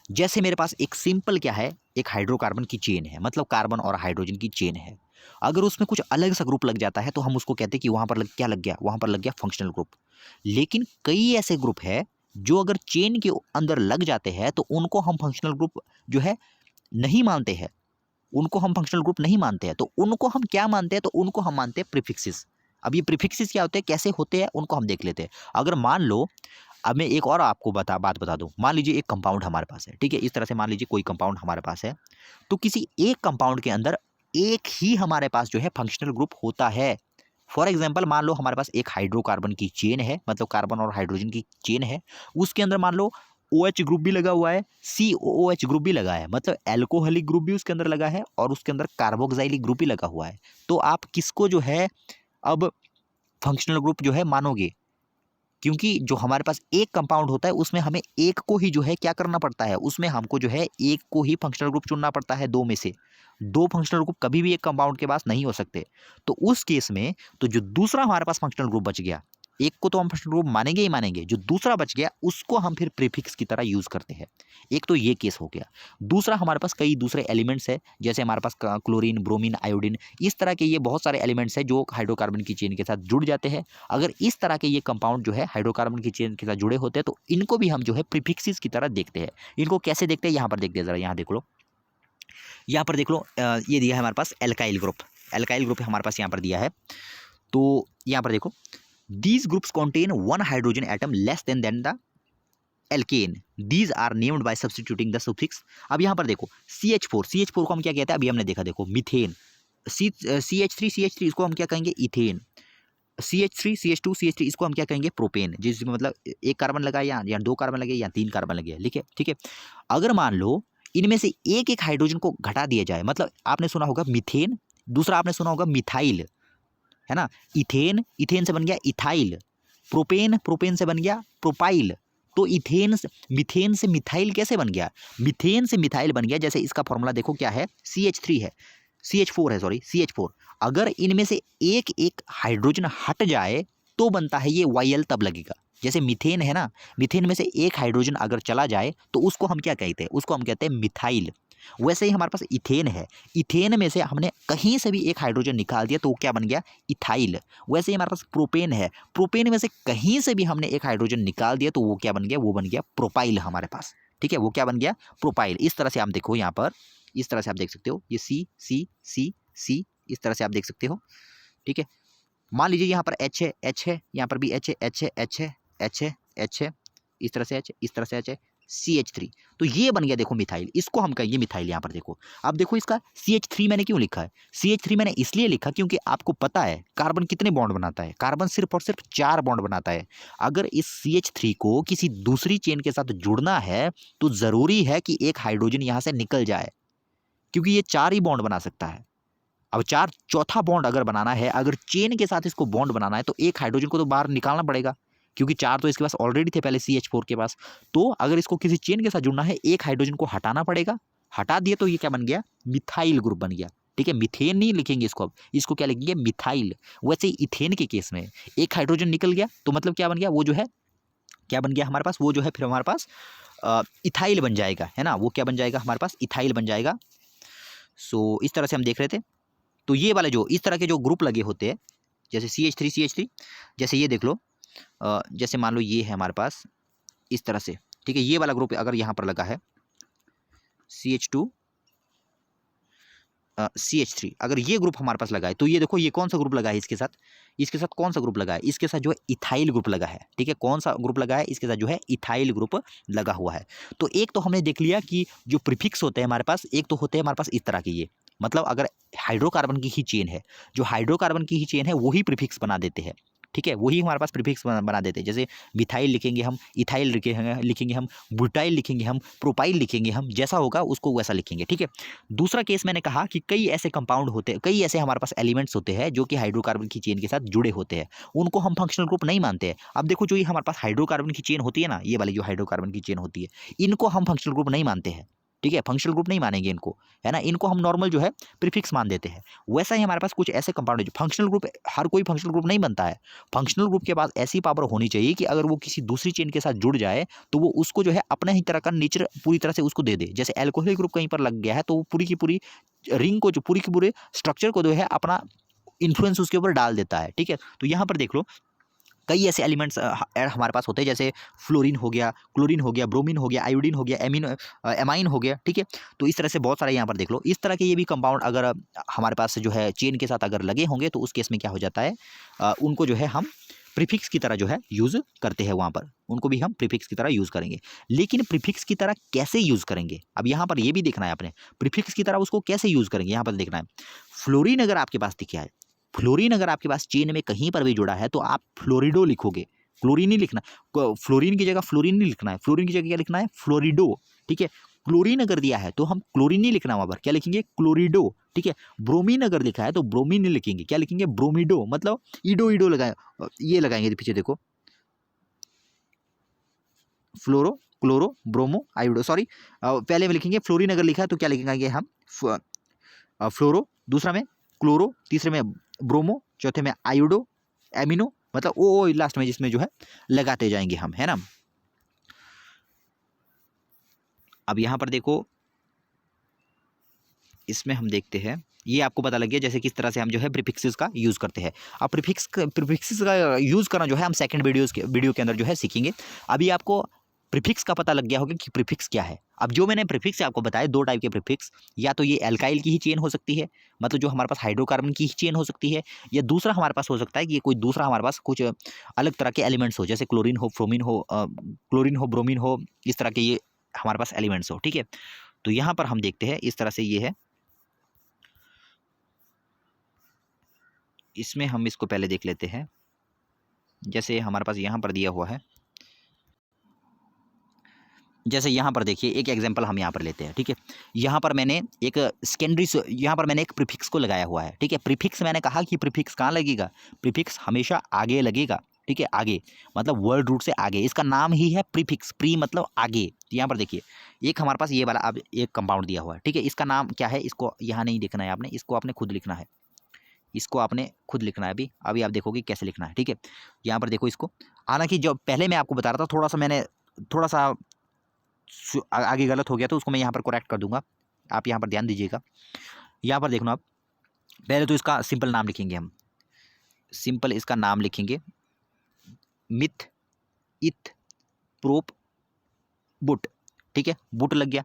जैसे मेरे पास एक सिंपल क्या है, एक हाइड्रोकार्बन की चेन है, मतलब कार्बन और हाइड्रोजन की चेन है। अगर उसमें कुछ अलग सा ग्रुप लग जाता है तो हम उसको कहते हैं कि वहाँ पर क्या लग गया, वहाँ पर लग गया फंक्शनल ग्रुप। लेकिन कई ऐसे ग्रुप है जो अगर चेन के अंदर लग जाते हैं तो उनको हम फंक्शनल ग्रुप जो है नहीं मानते हैं, उनको हम फंक्शनल ग्रुप नहीं मानते हैं। तो उनको हम क्या मानते हैं, तो उनको हम मानते हैं प्रीफिक्सेस। अब ये प्रीफिक्सेस क्या होते हैं, कैसे होते हैं, उनको हम देख लेते हैं। अगर मान लो, अब मैं एक और आपको बात बता दूं, मान लीजिए एक कंपाउंड हमारे पास है, ठीक है, इस तरह से मान लीजिए कोई कंपाउंड हमारे पास है, तो किसी एक कंपाउंड के अंदर एक ही हमारे पास जो है फंक्शनल ग्रुप होता है। फॉर एग्जांपल मान लो हमारे पास एक हाइड्रोकार्बन की चेन है, मतलब कार्बन और हाइड्रोजन की चेन है, उसके अंदर मान लो OH ग्रुप भी लगा हुआ है, COOH ग्रुप भी लगा है, मतलब एल्कोहलिक ग्रुप भी उसके अंदर लगा है, और उसके अंदर कार्बोक्सिलिक ग्रुप भी लगा हुआ है। तो आप किसको जो है अब फंक्शनल ग्रुप जो है मानोगे, क्योंकि जो हमारे पास एक कंपाउंड होता है उसमें हमें एक को ही जो है क्या करना पड़ता है, उसमें हमको जो है एक को ही फंक्शनल ग्रुप चुनना पड़ता है, दो में से दो फंक्शनल ग्रुप कभी भी एक कंपाउंड के पास नहीं हो सकते। तो उस केस में तो जो दूसरा हमारे पास फंक्शनल ग्रुप बच गया, एक को तो हम फंक्शनल ग्रुप मानेंगे ही मानेंगे, जो दूसरा बच गया उसको हम फिर प्रीफिक्स की तरह यूज करते हैं। एक तो ये केस हो गया। दूसरा हमारे पास कई दूसरे एलिमेंट्स है, जैसे हमारे पास क्लोरीन, ब्रोमीन, आयोडीन, इस तरह के ये बहुत सारे एलिमेंट्स हैं जो हाइड्रोकार्बन की चेन के साथ जुड़ जाते हैं। अगर इस तरह के ये कंपाउंड जो है हाइड्रोकार्बन की चेन के साथ जुड़े होते हैं तो इनको भी हम जो है प्रीफिक्सेस की तरह देखते हैं। इनको कैसे देखते हैं, यहाँ पर देखते हैं जरा, यहाँ देख लो, यहाँ पर देख लो, ये दिया है हमारे पास एल्काइल ग्रुप। एल्काइल ग्रुप हमारे पास यहाँ पर दिया है, तो यहाँ पर देखो, these groups contain one hydrogen atom less than the alkane, these are named by substituting the suffix. अब यहाँ पर देखो CH4 को हम क्या कहते हैं, अभी हमने देखा, देखो मीथेन, CH3 इसको हम क्या कहेंगे, इथेन, CH3 CH2 CH3 इसको हम क्या कहेंगे, प्रोपेन, जिसमें मतलब एक कार्बन लगा या दो कार्बन लगे या तीन कार्बन लगे, ठीक है। अगर मान लो इनमें से एक एक हाइड्रोजन को घटा दिया जाए, मतलब आपने सुना होगा मीथेन, दूसरा आपने सुना होगा मिथाइल, है ना, इथेन से बन गया इथाइल, प्रोपेन से बन गया प्रोपाइल। तो मीथेन से मिथाइल कैसे बन गया, मीथेन से मिथाइल बन गया। जैसे इसका फॉर्मूला देखो क्या है, CH4 है, सॉरी CH4। अगर इनमें से एक एक हाइड्रोजन हट जाए तो बनता है ये YL, तब लगेगा। जैसे मीथेन है ना, मीथेन में से एक हाइड्रोजन अगर चला जाए तो उसको हम क्या कहते हैं, उसको हम कहते हैं मिथाइल। वैसे ही हमारे पास इथेन है, इथेन में से हमने कहीं से भी एक हाइड्रोजन निकाल दिया तो वो क्या बन गया, इथाइल। वैसे ही हमारे पास प्रोपेन है, प्रोपेन में से कहीं से भी हमने एक हाइड्रोजन निकाल दिया तो वो क्या बन गया, वो बन गया प्रोपाइल हमारे पास, ठीक है, वो क्या बन गया, प्रोपाइल। इस तरह से आप देखो यहाँ पर, इस तरह से आप देख सकते हो, ये सी सी सी सी, इस तरह से आप देख सकते हो। ठीक है, मान लीजिए यहाँ पर एच है, एच है, यहाँ पर भी एच है, एच है, एच है, एच है, एच है, इस तरह से एच, इस तरह से एच है, CH3। तो ये बन गया देखो मिथाइल, इसको हम कहेंगे मिथाइल। यहाँ पर देखो, अब देखो इसका CH3 मैंने क्यों लिखा है, CH3 मैंने इसलिए लिखा क्योंकि आपको पता है कार्बन कितने बॉन्ड बनाता है, कार्बन सिर्फ और सिर्फ 4 बॉन्ड बनाता है। अगर इस CH3 को किसी दूसरी चेन के साथ जुड़ना है तो जरूरी है कि एक हाइड्रोजन यहाँ से निकल जाए, क्योंकि ये 4 ही बॉन्ड बना सकता है। अब चौथा बॉन्ड अगर बनाना है, अगर चेन के साथ इसको बॉन्ड बनाना है तो एक हाइड्रोजन को तो बाहर निकालना पड़ेगा, क्योंकि 4 तो इसके पास ऑलरेडी थे पहले CH4 के पास। तो अगर इसको किसी चेन के साथ जुड़ना है, एक हाइड्रोजन को हटाना पड़ेगा। हटा दिए तो ये क्या बन गया, मिथाइल ग्रुप बन गया। ठीक है, मिथेन नहीं लिखेंगे इसको, अब इसको क्या लिखेंगे, मिथाइल। वैसे इथेन के केस में एक हाइड्रोजन निकल गया तो मतलब क्या बन गया, वो जो है क्या बन गया हमारे पास, वो जो है फिर हमारे पास इथाइल बन जाएगा, है ना, वो क्या बन जाएगा हमारे पास, इथाइल बन जाएगा। सो इस तरह से हम देख रहे थे। तो ये वाले जो इस तरह के जो ग्रुप लगे होते हैं, जैसे CH3, जैसे ये देख लो, जैसे मान लो ये है हमारे पास इस तरह से। ठीक है, ये वाला ग्रुप अगर यहाँ पर लगा है CH2 CH3, अगर ये ग्रुप हमारे पास लगा है तो ये देखो ये कौन सा ग्रुप लगा है इसके साथ, इसके साथ कौन सा ग्रुप लगा है, इसके साथ जो है इथाइल ग्रुप लगा है। ठीक है, कौन सा ग्रुप लगा है, इसके साथ जो है इथाइल ग्रुप लगा हुआ है। तो एक तो हमने देख लिया कि जो प्रीफिक्स होते हैं हमारे पास, एक तो होते हैं हमारे पास इस तरह के, ये मतलब अगर हाइड्रोकार्बन की ही चेन है, जो हाइड्रोकार्बन की ही चेन है वही प्रीफिक्स बना देते हैं। ठीक है, वही हमारे पास प्रीफिक्स बना देते हैं। जैसे मिथाइल लिखेंगे हम, इथाइल लिखेंगे हम, ब्यूटाइल लिखेंगे हम, प्रोपाइल लिखेंगे हम, जैसा होगा उसको वैसा लिखेंगे। ठीक है, दूसरा केस मैंने कहा कि कई ऐसे कंपाउंड होते हैं, कई ऐसे हमारे पास एलिमेंट्स होते हैं जो कि हाइड्रोकार्बन की चेन के साथ जुड़े होते हैं, उनको हम फंक्शनल ग्रुप नहीं मानते हैं। अब देखो जो ये हमारे पास हाइड्रोकार्बन की चेन होती है ना, ये वाली जो हाइड्रोकार्बन की चेन होती है, इनको हम फंक्शनल ग्रुप नहीं मानते हैं। ठीक है, फंक्शनल ग्रुप नहीं मानेंगे इनको, है ना, इनको हम नॉर्मल जो है प्रीफिक्स मान देते हैं। वैसा ही हमारे पास कुछ ऐसे कंपाउंड है जो फंक्शनल ग्रुप, हर कोई फंक्शनल ग्रुप नहीं बनता है। फंक्शनल ग्रुप के पास ऐसी पावर होनी चाहिए कि अगर वो किसी दूसरी चेन के साथ जुड़ जाए तो वो उसको जो है अपने ही तरह का नेचर पूरी तरह से उसको दे दे। जैसे एल्कोहलिक ग्रुप कहीं पर लग गया है तो वो पूरी की पूरी रिंग को, जो पूरी की पूरे स्ट्रक्चर को जो है अपना इन्फ्लुएंस उसके ऊपर डाल देता है। ठीक है, तो यहाँ पर देख लो कई ऐसे एलिमेंट्स हमारे पास होते हैं, जैसे फ्लोरीन हो गया, क्लोरीन हो गया, ब्रोमीन हो गया, आयोडीन हो गया, एमाइन हो गया। ठीक है, तो इस तरह से बहुत सारे यहाँ पर देख लो, इस तरह के ये भी कंपाउंड अगर हमारे पास जो है चेन के साथ अगर लगे होंगे तो उस केस में क्या हो जाता है, उनको जो है हम प्रीफिक्स की तरह जो है यूज़ करते हैं, वहाँ पर उनको भी हम प्रीफिक्स की तरह यूज़ करेंगे। लेकिन प्रीफिक्स की तरह कैसे यूज़ करेंगे, अब यहाँ पर ये भी देखना है आपने, प्रीफिक्स की तरह उसको कैसे यूज़ करेंगे, यहाँ पर देखना है। फ्लोरीन अगर आपके पास दिखा है, फ्लोरीन अगर आपके पास चेन में कहीं पर भी जुड़ा है तो आप फ्लोरिडो लिखोगे, क्लोरीन नहीं लिखना। फ्लोरीन की जगह फ्लोरीन नहीं लिखना है, फ्लोरीन की जगह क्या लिखना है, फ्लोरिडो। ठीक है, क्लोरीन अगर दिया है तो हम क्लोरीन नहीं लिखना, वहां पर क्या लिखेंगे, क्लोरिडो। ठीक है, ब्रोमीन अगर लिखा है तो ब्रोमीन नहीं लिखेंगे, क्या लिखेंगे, ब्रोमिडो। मतलब ईडो ईडो लगाए, ये लगाएंगे पीछे देखो, फ्लोरो, क्लोरो, ब्रोमो, आयोडो, सॉरी पहले में लिखेंगे फ्लोरीन अगर लिखा है तो क्या लिखेंगे हम, फ्लोरो, दूसरा में क्लोरो, तीसरे में ब्रोमो, चौथे में आयोडो, एमिनो, मतलब ओ लास्ट में जिसमें जो है लगाते जाएंगे हम, है ना। अब यहां पर देखो, इसमें हम देखते हैं, ये आपको पता लग गया जैसे किस तरह से हम जो है प्रीफिक्सेस का यूज़ करते हैं। अब प्रीफिक्सेस का यूज़ करना जो है हम सेकंड वीडियो के अंदर जो है सीखेंगे। अभी आपको प्रीफिक्स का पता लग गया होगा कि प्रीफिक्स क्या है। अब जो मैंने प्रीफिक्स आपको बताया, दो टाइप के प्रीफिक्स, या तो ये एल्काइल की ही चेन हो सकती है, मतलब जो हमारे पास हाइड्रोकार्बन की ही चेन हो सकती है, या दूसरा हमारे पास हो सकता है कि ये कोई दूसरा हमारे पास कुछ अलग तरह के एलिमेंट्स हो, जैसे क्लोरीन हो, फ्रोमीन हो, क्लोरीन हो, ब्रोमीन हो, इस तरह के ये हमारे पास एलिमेंट्स हो। ठीक है, तो यहाँ पर हम देखते हैं इस तरह से ये है, इसमें हम इसको पहले देख लेते हैं। जैसे हमारे पास यहाँ पर दिया हुआ है, जैसे यहाँ पर देखिए एक एग्जांपल हम यहाँ पर लेते हैं। ठीक है, यहाँ पर मैंने एक यहाँ पर मैंने एक प्रीफिक्स को लगाया हुआ है। ठीक है, प्रीफिक्स मैंने कहा कि प्रीफिक्स कहाँ लगेगा, प्रीफिक्स हमेशा आगे लगेगा। ठीक है, आगे मतलब वर्ड रूट से आगे, इसका नाम ही है प्रीफिक्स, प्री मतलब आगे। यहाँ पर देखिए एक हमारे पास ये वाला अब एक कंपाउंड दिया हुआ है। ठीक है, इसका नाम क्या है, इसको यहाँ नहीं लिखना है आपने, इसको आपने खुद लिखना है, इसको आपने खुद लिखना है। अभी अभी आप देखोगे कैसे लिखना है। ठीक है, यहाँ पर देखो इसको, हालांकि जो पहले मैं आपको बता रहा था थोड़ा सा मैंने थोड़ा सा आगे गलत हो गया तो उसको मैं यहाँ पर करेक्ट कर दूंगा, आप यहाँ पर ध्यान दीजिएगा। यहाँ पर देखना आप, पहले तो इसका सिंपल नाम लिखेंगे हम, सिंपल इसका नाम लिखेंगे मिथ, इथ, प्रोप, बुट। ठीक है, बुट लग गया,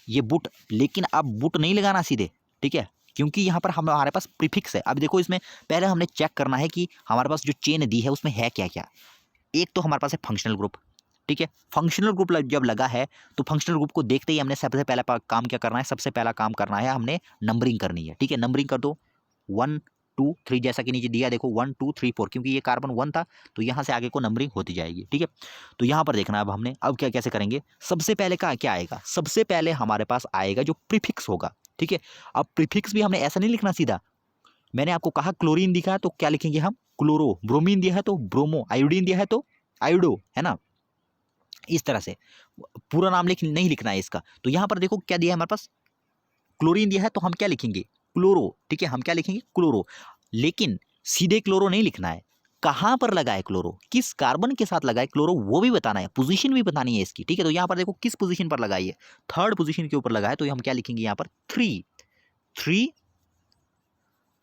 ये बुट। लेकिन अब बुट नहीं लगाना सीधे, ठीक है, क्योंकि यहाँ पर हमारे पास प्रीफिक्स है। अब देखो इसमें पहले हमने चेक करना है कि हमारे पास जो चेन दी है उसमें है क्या क्या। एक तो हमारे पास है फंक्शनल ग्रुप, ठीक है। फंक्शनल ग्रुप जब लगा है तो फंक्शनल ग्रुप को देखते ही हमने सबसे पहला काम क्या करना है, सबसे पहला काम करना है हमने नंबरिंग करनी है, ठीक है। नंबरिंग कर दो 1 2 3, जैसा कि नीचे दिया देखो 1 2 3 4, क्योंकि ये कार्बन 1 था तो यहाँ से आगे को नंबरिंग होती जाएगी, ठीक है। तो यहाँ पर देखना अब हमने अब क्या कैसे करेंगे। सबसे पहले का क्या आएगा, सबसे पहले हमारे पास आएगा जो प्रीफिक्स होगा, ठीक है। अब प्रीफिक्स भी हमने ऐसा नहीं लिखना सीधा, मैंने आपको कहा क्लोरीन दिखा है तो क्या लिखेंगे हम, क्लोरो। ब्रोमीन दिया है तो ब्रोमो, आयोडीन दिया है तो आयोडो, है ना। इस तरह से पूरा नाम नहीं लिखना है इसका। तो यहाँ पर देखो क्या दिया है हमारे पास, क्लोरीन दिया है तो हम क्या लिखेंगे, क्लोरो, ठीक है, हम क्या लिखेंगे, क्लोरो। लेकिन सीधे क्लोरो नहीं लिखना है, कहाँ पर लगा है क्लोरो, किस कार्बन के साथ लगा है क्लोरो वो भी बताना है, पोजीशन भी बतानी है इसकी, ठीक है। तो यहाँ पर देखो किस पोजीशन पर लगा है, 3rd पोजीशन के ऊपर लगा है, तो हम क्या लिखेंगे यहाँ पर 3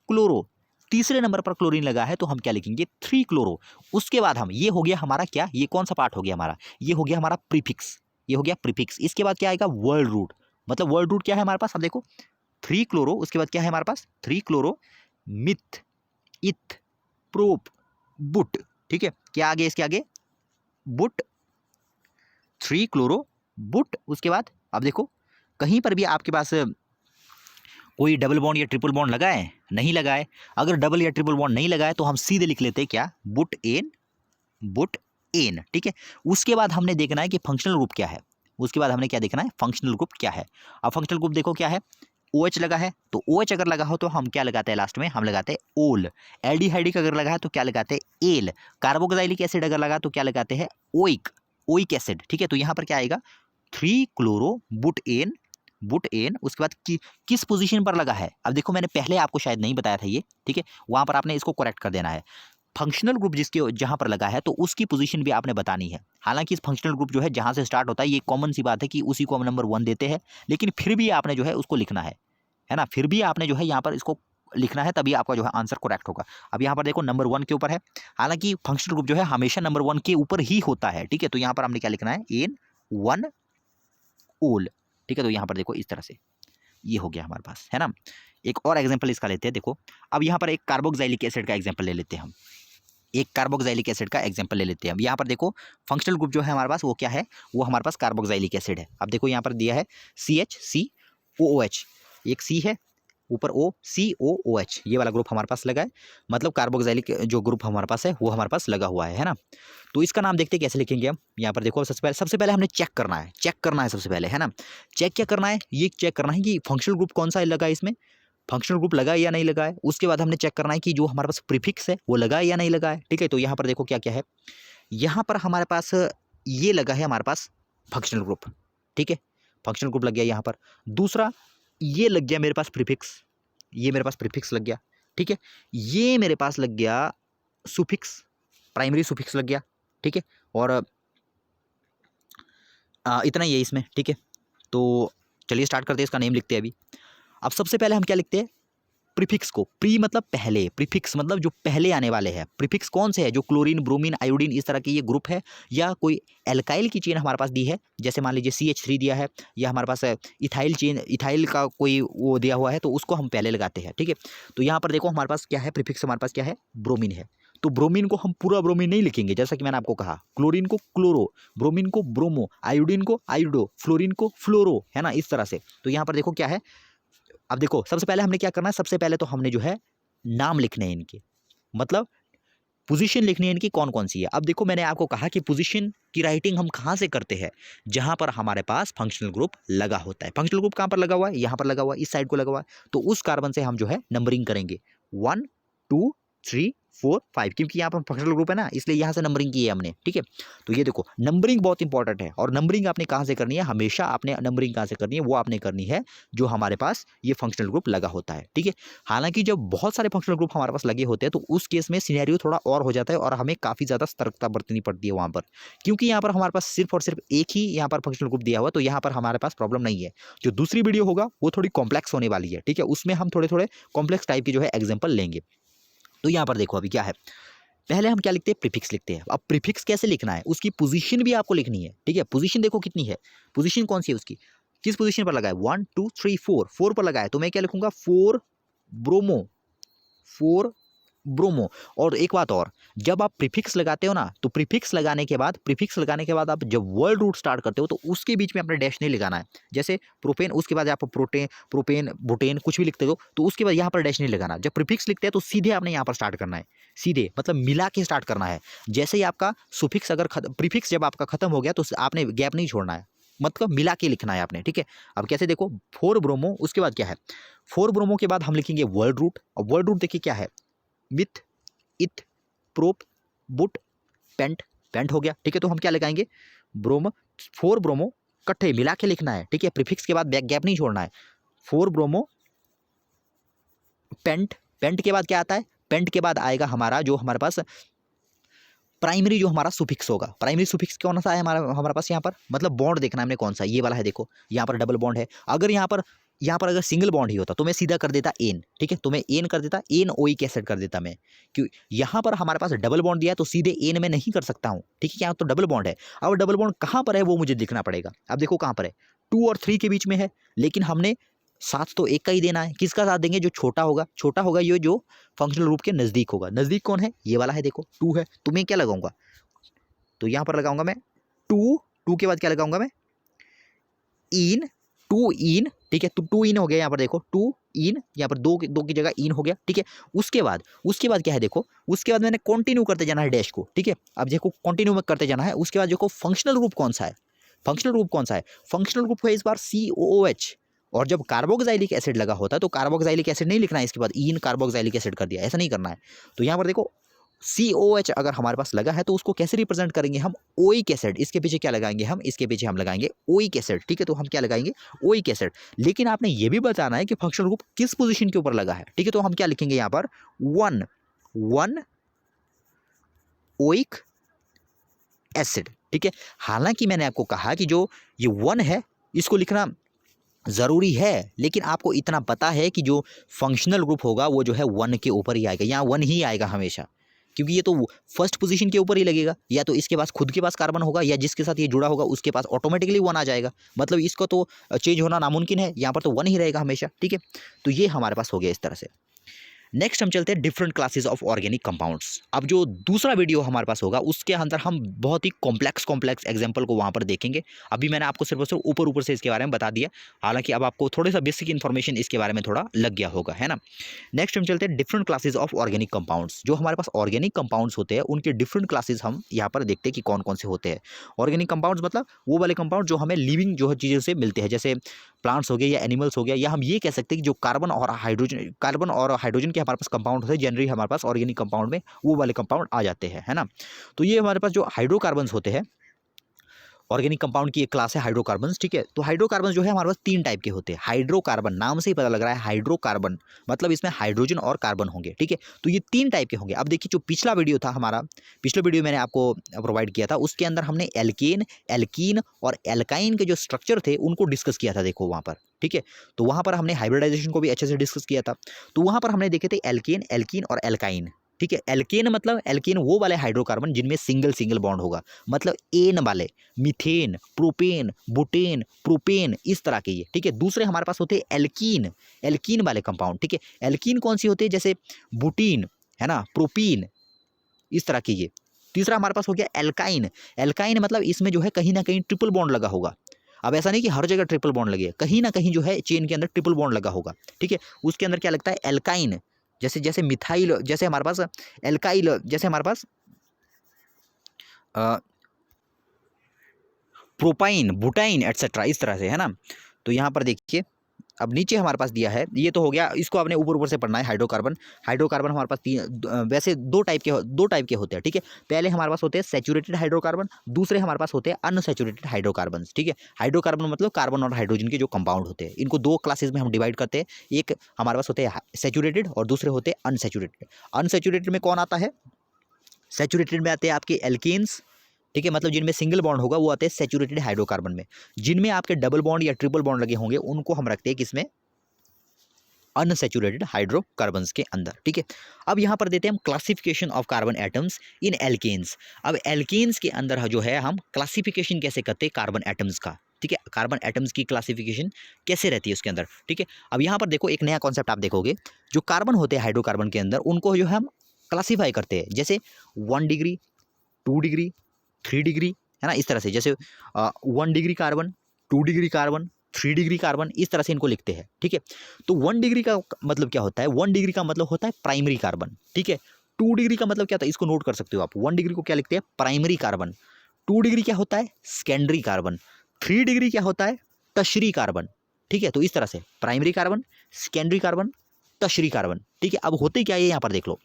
क्लोरो। तीसरे नंबर पर क्लोरीन लगा है तो हम क्या लिखेंगे, 3 क्लोरो। उसके बाद हम, ये हो गया हमारा क्या, ये कौन सा पार्ट हो गया हमारा, ये हो गया हमारा प्रीफिक्स, ये हो गया प्रीफिक्स। इसके बाद क्या आएगा, वर्ड रूट। मतलब वर्ड रूट क्या है हमारे पास, अब देखो 3 क्लोरो, उसके बाद क्या है हमारे पास 3 क्लोरो, मिथ, इथ, प्रोप, बुट, ठीक है। क्या आगे इसके आगे, बुट, 3 क्लोरो, बुट। उसके बाद अब देखो कहीं पर भी आपके पास कोई डबल बॉन्ड या ट्रिपल बॉन्ड लगा है, नहीं लगा है। अगर डबल या ट्रिपल बॉन्ड नहीं लगा है तो हम सीधे लिख लेते हैं क्या, बुट एन, बुट एन, ठीक है। उसके बाद हमने देखना है कि फंक्शनल ग्रुप क्या है, उसके बाद हमने क्या देखना है, फंक्शनल ग्रुप क्या है। अब फंक्शनल ग्रुप देखो क्या है, OH लगा है तो OH अगर लगा हो तो हम क्या लगाते हैं लास्ट में, हम लगाते हैं ओल। एल्डिहाइडिक अगर लगा है तो क्या लगाते हैं, एल। कार्बोक्सिलिक एसिड अगर लगा तो क्या लगाते हैं, ओइक एसिड, ठीक है। तो यहाँ पर क्या आएगा, 3 क्लोरो बुट एन। उसके बाद किस पोजीशन पर लगा है, अब देखो मैंने पहले आपको शायद नहीं बताया था ये, ठीक है, वहां पर आपने इसको करेक्ट कर देना है। फंक्शनल ग्रुप जिसके जहां पर लगा है तो उसकी पोजीशन भी आपने बतानी है। हालांकि इस फंक्शनल ग्रुप जो है जहां से स्टार्ट होता है, ये कॉमन सी बात है कि उसी को हम नंबर 1 देते हैं, लेकिन फिर भी आपने जो है उसको लिखना है ना, फिर भी आपने जो है यहाँ पर इसको लिखना है, तभी आपका जो है आंसर करेक्ट होगा। अब यहाँ पर देखो नंबर 1 के ऊपर है, हालांकि फंक्शनल ग्रुप जो है हमेशा नंबर 1 के ऊपर ही होता है, ठीक है। तो यहाँ पर हमने क्या लिखना है, एन 1 ओल, ठीक है। तो यहाँ पर देखो इस तरह से ये हो गया हमारे पास, है ना। एक और एग्जांपल इसका लेते हैं, देखो अब यहाँ पर एक कार्बोक्सिलिक एसिड का एग्जांपल ले लेते हैं हम, एक कार्बोक्सिलिक एसिड का एग्जांपल ले लेते हैं हम। यहाँ पर देखो फंक्शनल ग्रुप जो है हमारे पास वो क्या है, वो हमारे पास कार्बोक्सिलिक एसिड है। अब देखो यहाँ पर दिया है CHCOOH, एक C है ऊपर OCOOH, ये वाला ग्रुप हमारे पास लगा है, मतलब कार्बोक्सिलिक जो ग्रुप हमारे पास है वो हमारे पास लगा हुआ है ना। तो इसका नाम देखते हैं कैसे लिखेंगे हम। यहाँ पर देखो सबसे पहले हमने चेक करना है सबसे पहले, है ना। चेक क्या करना है, ये चेक करना है कि फंक्शनल ग्रुप कौन सा लगा है, इसमें फंक्शनल ग्रुप लगा है या नहीं लगा है। उसके बाद हमने चेक करना है कि जो हमारे पास प्रीफिक्स है वो लगा है या नहीं लगा है, ठीक है। तो यहाँ पर देखो क्या क्या है, यहाँ पर हमारे पास ये लगा है हमारे पास फंक्शनल ग्रुप, ठीक है, फंक्शनल ग्रुप लग गया यहाँ पर। दूसरा ये लग गया मेरे पास प्रीफिक्स, ये मेरे पास प्रीफिक्स लग गया, ठीक है। ये मेरे पास लग गया सुफिक्स, प्राइमरी सुफिक्स लग गया, ठीक है। और इतना ही है इसमें, ठीक है। तो चलिए स्टार्ट करते हैं, इसका नेम लिखते हैं अभी। अब सबसे पहले हम क्या लिखते हैं, प्रीफिक्स को, प्री मतलब पहले, प्रीफिक्स मतलब जो पहले आने वाले हैं। प्रीफिक्स कौन से है, जो क्लोरीन, ब्रोमीन, आयोडीन इस तरह के ये ग्रुप है, या कोई एल्काइल की चेन हमारे पास दी है, जैसे मान लीजिए CH3 दिया है, या हमारे पास इथाइल चेन, इथाइल का कोई वो दिया हुआ है, तो उसको हम पहले लगाते हैं, ठीक है। तो यहाँ पर देखो हमारे पास क्या है, प्रीफिक्स हमारे पास क्या है, ब्रोमीन है। तो ब्रोमीन को हम पूरा ब्रोमीन नहीं लिखेंगे, जैसा कि मैंने आपको कहा, क्लोरीन को क्लोरो, ब्रोमीन को ब्रोमो, आयोडीन को आयोडो, फ्लोरीन को फ्लोरो, है ना, इस तरह से। तो यहाँ पर देखो क्या है, अब देखो सबसे पहले हमने क्या करना है, सबसे पहले तो हमने जो है नाम लिखने हैं इनके, मतलब पोजीशन लिखनी है इनकी कौन कौन सी है। अब देखो मैंने आपको कहा कि पोजीशन की राइटिंग हम कहाँ से करते हैं, जहां पर हमारे पास फंक्शनल ग्रुप लगा होता है। फंक्शनल ग्रुप कहाँ पर लगा हुआ है, यहाँ पर लगा हुआ है, इस साइड को लगा हुआ है, तो उस कार्बन से हम जो है नंबरिंग करेंगे 1 2 3 4 5, क्योंकि यहाँ पर फंक्शनल ग्रुप है ना, इसलिए यहाँ से नंबरिंग की है हमने, ठीक है। तो ये देखो नंबरिंग बहुत इंपॉर्टेंट है, और नंबरिंग आपने कहाँ से करनी है, हमेशा आपने नंबरिंग कहाँ से करनी है, वो आपने करनी है जो हमारे पास ये फंक्शनल ग्रुप लगा होता है, ठीक है। हालांकि जब बहुत सारे फंक्शनल ग्रुप हमारे पास लगे होते हैं तो उस केस में सिनेरियो थोड़ा और हो जाता है, और हमें काफ़ी ज़्यादा सतर्कता बरतनी पड़ती है वहाँ पर, क्योंकि यहाँ पर हमारे पास सिर्फ और सिर्फ एक ही यहाँ पर फंक्शनल ग्रुप दिया हुआ है, तो यहाँ पर हमारे पास प्रॉब्लम नहीं है। जो दूसरी वीडियो होगा वो थोड़ी कॉम्प्लेक्स होने वाली है, ठीक है, उसमें हम थोड़े थोड़े कॉम्प्लेक्स टाइप के जो है एग्जाम्पल लेंगे। तो यहाँ पर देखो अभी क्या है, पहले हम क्या लिखते हैं, प्रीफिक्स लिखते हैं। अब प्रीफिक्स कैसे लिखना है, उसकी पोजीशन भी आपको लिखनी है, ठीक है। पोजीशन देखो कितनी है, पोजीशन कौन सी है उसकी, किस पोजीशन पर लगा है, 1 2 3 4 पर लगा है, तो मैं क्या लिखूंगा, 4 ब्रोमो, 4 ब्रोमो। और एक बात और, जब आप प्रीफिक्स लगाते हो ना, तो प्रीफिक्स लगाने के बाद आप जब वर्ड रूट स्टार्ट करते हो तो उसके बीच में अपने डैश नहीं लगाना है। जैसे प्रोपेन, उसके बाद आप प्रोपेन बुटेन कुछ भी लिखते हो तो उसके बाद यहाँ पर डैश नहीं लगाना। जब प्रीफिक्स लिखते हैं तो सीधे आपने यहाँ पर स्टार्ट करना है, सीधे मतलब मिला के स्टार्ट करना है। जैसे ही आपका सुफिक्स अगर प्रीफिक्स जब आपका खत्म हो गया तो आपने गैप नहीं छोड़ना है, मतलब मिला के लिखना है आपने, ठीक है। अब कैसे देखो, 4 ब्रोमो, उसके बाद क्या है, 4 ब्रोमो के बाद हम लिखेंगे वर्ड रूट। अब वर्ड रूट देखिए क्या है, विथ, इथ, प्रोप, बुट, पेंट, पेंट हो गया, ठीक है। तो हम क्या लगाएंगे, ब्रोमो, 4 ब्रोमो इकट्ठे मिला के लिखना है, ठीक है। प्रीफिक्स के बाद बैक गैप नहीं छोड़ना है। 4 ब्रोमो पेंट, पेंट के बाद क्या आता है, पेंट के बाद आएगा हमारा जो हमारे पास प्राइमरी जो हमारा सुफिक्स होगा। प्राइमरी सुफिक्स कौन सा है हमारे पास यहाँ पर, मतलब बॉन्ड देखना है हमने कौन सा, ये वाला है। देखो यहाँ पर डबल बॉन्ड है, अगर यहाँ पर अगर सिंगल बॉन्ड ही होता तो मैं सीधा कर देता एन, ठीक है। तो मैं एन कर देता, एन ओइक एसिड कर देता मैं, क्यों यहाँ पर हमारे पास डबल बॉन्ड दिया है तो सीधे एन में नहीं कर सकता हूँ, ठीक है। यहाँ तो डबल बॉन्ड है, अब डबल बॉन्ड कहाँ पर है वो मुझे दिखना पड़ेगा। अब देखो कहाँ पर है, 2 और 3 के बीच में है, लेकिन हमने साथ तो एक का ही देना है। किसका साथ देंगे, जो छोटा होगा ये जो फंक्शनल रूप के नजदीक होगा। नजदीक कौन है, ये वाला है, देखो 2 है, तो मैं क्या लगाऊंगा, तो यहां पर लगाऊंगा मैं 2 के बाद क्या लगाऊंगा मैं, इन, 2 इन, ठीक है। तो 2 इन हो गया, यहाँ पर देखो 2 इन, यहाँ पर 2 की जगह इन हो गया, ठीक है। उसके बाद क्या है, देखो उसके बाद मैंने कंटिन्यू करते जाना है डैश को, ठीक है। अब देखो कंटिन्यू करते जाना है, उसके बाद देखो फंक्शनल रूप कौन सा है, फंक्शनल रूप है इस बार COOH। और जब कार्बोक्सिलिक एसिड लगा होता है तो कार्बोक्सिलिक एसिड नहीं लिखना है इसके बाद, इन कार्बोक्सिलिक एसिड कर दिया, ऐसा नहीं करना है। तो यहाँ पर देखो COH अगर हमारे पास लगा है तो उसको कैसे रिप्रेजेंट करेंगे हम, ओइक एसिड। इसके पीछे क्या लगाएंगे हम, इसके पीछे हम लगाएंगे ओइक एसिड, ठीक है। तो हम क्या लगाएंगे, ओइक एसिड। लेकिन आपने ये भी बताना है कि फंक्शनल ग्रुप किस पोजीशन के ऊपर लगा है, ठीक है। तो हम क्या लिखेंगे यहाँ पर, 1 ओइक एसिड, ठीक है। हालांकि मैंने आपको कहा कि जो ये 1 है इसको लिखना ज़रूरी है, लेकिन आपको इतना पता है कि जो फंक्शनल ग्रुप होगा वो जो है 1 के ऊपर ही आएगा, यहाँ 1 ही आएगा हमेशा, क्योंकि ये तो फर्स्ट पोजीशन के ऊपर ही लगेगा। या तो इसके पास खुद के पास कार्बन होगा या जिसके साथ ये जुड़ा होगा उसके पास ऑटोमेटिकली 1 आ जाएगा, मतलब इसको तो चेंज होना नामुमकिन है, यहाँ पर तो 1 ही रहेगा हमेशा, ठीक है। तो ये हमारे पास हो गया इस तरह से। नेक्स्ट हम चलते हैं different classes of organic compounds. अब जो दूसरा वीडियो हमारे पास होगा उसके अंदर हम बहुत ही कॉम्प्लेक्स एग्जांपल को वहाँ पर देखेंगे। अभी मैंने आपको सिर्फ और सिर्फ ऊपर से इसके बारे में बता दिया, हालांकि अब आपको थोड़ा सा बेसिक इन्फॉर्मेशन इसके बारे में थोड़ा लग गया होगा, है ना। नेक्स्ट हम चलते हैं different classes of organic compounds. जो हमारे पास ऑर्गेनिक कंपाउंड्स होते हैं उनके डिफरेंट क्लासेज हम यहाँ पर देखते हैं कि कौन कौन से होते हैं। ऑर्गेनिक कंपाउंड्स मतलब वो वाले कंपाउंड जो हमें लिविंग जो है चीज़ों से मिलते हैं, जैसे प्लांट्स हो गए या एनिमल्स हो गया, या हम ये कह सकते हैं कि जो कार्बन और हाइड्रोजन के हमारे पास कंपाउंड होते हैं, जनरली हमारे पास ऑर्गेनिक कंपाउंड में वो वाले कंपाउंड आ जाते हैं, है ना। तो ये हमारे पास जो हाइड्रोकार्बन्स होते हैं, ऑर्गेनिक कंपाउंड की एक क्लास है हाइड्रोकार्बन्स, ठीक है। तो हाइड्रोकार्बन जो है हमारे पास 3 टाइप के होते हैं। हाइड्रोकार्बन नाम से ही पता लग रहा है, हाइड्रोकार्बन मतलब इसमें हाइड्रोजन और कार्बन होंगे, ठीक है। तो ये 3 टाइप के होंगे। अब देखिए जो पिछला वीडियो था हमारा, पिछले वीडियो मैंने आपको प्रोवाइड किया था, उसके अंदर हमने एल्केन, एल्कीन और एल्काइन के जो स्ट्रक्चर थे उनको डिस्कस किया था, देखो वहाँ पर, ठीक है। तो वहाँ पर हमने हाइब्रिडाइजेशन को भी अच्छे से डिस्कस किया था। तो वहाँ पर हमने देखे थे एल्केन, एल्कीन और एल्काइन, ठीक है। एल्केन मतलब एल्केन वो वाले हाइड्रोकार्बन जिनमें सिंगल बॉन्ड होगा, मतलब एन वाले, मीथेन, प्रोपेन, बुटेन, प्रोपेन, इस तरह के ये, ठीक है। दूसरे हमारे पास होते हैं एल्कीन, एल्कीन वाले कंपाउंड, ठीक है। एल्कीन कौन सी होते हैं, जैसे बुटीन, है ना, प्रोपीन, इस तरह के ये। तीसरा हमारे पास हो गया एल्काइन। एल्काइन मतलब इसमें जो है कहीं ना कहीं ट्रिपल बॉन्ड लगा होगा। अब ऐसा नहीं कि हर जगह ट्रिपल बॉन्ड लगे, कहीं ना कहीं जो है चेन के अंदर ट्रिपल बॉन्ड लगा होगा, ठीक है। उसके अंदर क्या लगता है, एल्काइन, जैसे मिथाइल, जैसे हमारे पास एल्काइल, जैसे हमारे पास प्रोपाइन, बुटाइन एटसेट्रा, इस तरह से, है ना। तो यहाँ पर देखिए अब नीचे हमारे पास दिया है, ये तो हो गया, इसको आपने ऊपर से पढ़ना है। हाइड्रोकार्बन, हाइड्रोकार्बन हमारे पास वैसे दो टाइप के होते हैं, ठीक है। पहले हमारे पास होते हैं सैचुरेटेड हाइड्रोकार्बन, दूसरे हमारे पास होते हैं अनसैचुरेटेड हाइड्रोकार्बन, ठीक है। हाइड्रोकार्बन मतलब कार्बन और हाइड्रोजन के जो कंपाउंड होते हैं, इनको 2 क्लासेज में हम डिवाइड करते हैं। एक हमारे पास होते हैं सैचुरेटेड और दूसरे होते हैं अनसैचुरेटेड। अनसैचुरेटेड में कौन आता है, सैचुरेटेड में आते हैं आपके एल्केन्स, ठीक है, मतलब जिनमें सिंगल बॉन्ड होगा वो आते हैं सैचुरेटेड हाइड्रोकार्बन में। जिनमें आपके डबल बॉन्ड या ट्रिपल बॉन्ड लगे होंगे उनको हम रखते हैं किसमें, अनसैचुरेटेड हाइड्रोकार्बन्स के अंदर, ठीक है। अब यहाँ पर देते हैं हम classification of carbon atoms in alkanes. अब एल्केन्स के अंदर जो है हम क्लासिफिकेशन कैसे करते हैं कार्बन एटम्स का, ठीक है, कार्बन एटम्स की क्लासिफिकेशन कैसे रहती है उसके अंदर, ठीक है। अब यहाँ पर देखो एक नया कॉन्सेप्ट आप देखोगे, जो कार्बन होते हैं हाइड्रोकार्बन के अंदर उनको जो है हम क्लासीफाई करते हैं, जैसे 1 डिग्री, 2 डिग्री, 3 डिग्री, है ना, इस तरह से, जैसे 1 degree carbon, 2 degree carbon, 3 degree carbon, इस तरह से इनको लिखते हैं, ठीक है। तो 1 डिग्री का मतलब क्या होता है, 1 डिग्री का मतलब होता है प्राइमरी कार्बन, ठीक है। 2 डिग्री का मतलब क्या होता है, इसको नोट कर सकते हो आप, 1 डिग्री को क्या लिखते हैं, प्राइमरी कार्बन। 2 डिग्री क्या होता है, सेकेंडरी कार्बन। 3 डिग्री क्या होता है, टर्शरी कार्बन, ठीक है। तो इस तरह से primary carbon, secondary carbon, tertiary carbon, ठीक है। अब होते क्या है यहाँ पर देख लो,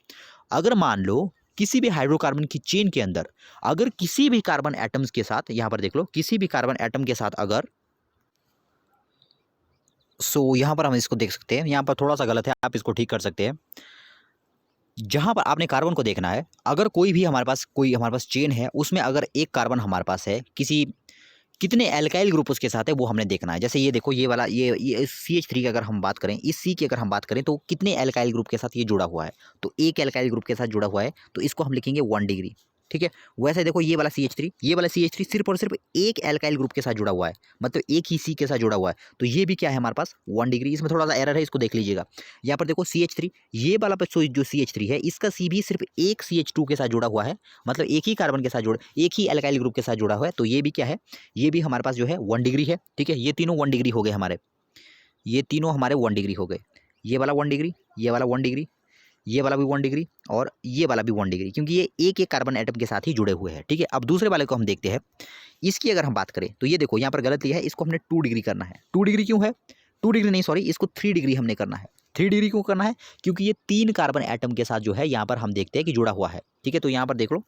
अगर मान लो किसी भी हाइड्रोकार्बन की चेन के अंदर अगर किसी भी कार्बन एटम्स के साथ, यहाँ पर देख लो, किसी भी कार्बन एटम के साथ अगर, यहाँ पर हम इसको देख सकते हैं, यहाँ पर थोड़ा सा गलत है, आप इसको ठीक कर सकते हैं। जहाँ पर आपने कार्बन को देखना है, अगर कोई हमारे पास चेन है, उसमें अगर एक कार्बन हमारे पास है, कितने एल्काइल ग्रुप उसके साथ है वो हमने देखना है। जैसे ये देखो, ये वाला ये CH3 की अगर हम बात करें, इस C की अगर हम बात करें, तो कितने एल्काइल ग्रुप के साथ ये जुड़ा हुआ है, तो एक एल्काइल ग्रुप के साथ जुड़ा हुआ है, तो इसको हम लिखेंगे 1 डिग्री, ठीक है। वैसे देखो ये वाला CH3 सिर्फ और सिर्फ एक एल्काइल ग्रुप के साथ जुड़ा हुआ है, मतलब एक ही C के साथ जुड़ा हुआ है, तो ये भी क्या है हमारे पास 1 डिग्री। इसमें थोड़ा सा एरर है, इसको देख लीजिएगा। यहाँ पर देखो CH3, ये वाला जो CH3 है, इसका C भी सिर्फ एक CH2 के साथ जुड़ा हुआ है, मतलब एक ही कार्बन के साथ एक ही एल्काइल ग्रुप के साथ जुड़ा हुआ है, तो ये भी क्या है, ये भी हमारे पास जो है 1 डिग्री है, ठीक है। ये तीनों 1 डिग्री हो गए हमारे, ये तीनों हमारे 1 डिग्री हो गए, ये वाला 1 डिग्री, ये वाला 1 डिग्री, ये वाला भी 1 डिग्री और ये वाला भी 1 डिग्री, क्योंकि ये एक एक कार्बन एटम के साथ ही जुड़े हुए हैं, ठीक है। अब दूसरे वाले को हम देखते हैं, इसकी अगर हम बात करें तो ये देखो यहाँ पर गलत लिया है, इसको हमने 2 डिग्री करना है। 2 डिग्री क्यों है, 2 डिग्री नहीं, सॉरी, इसको 3 डिग्री हमने करना है। 3 डिग्री क्यों करना है, क्योंकि ये 3 कार्बन एटम के साथ जो है यहाँ पर हम देखते हैं कि जुड़ा हुआ है, ठीक है। तो यहाँ पर देख लो,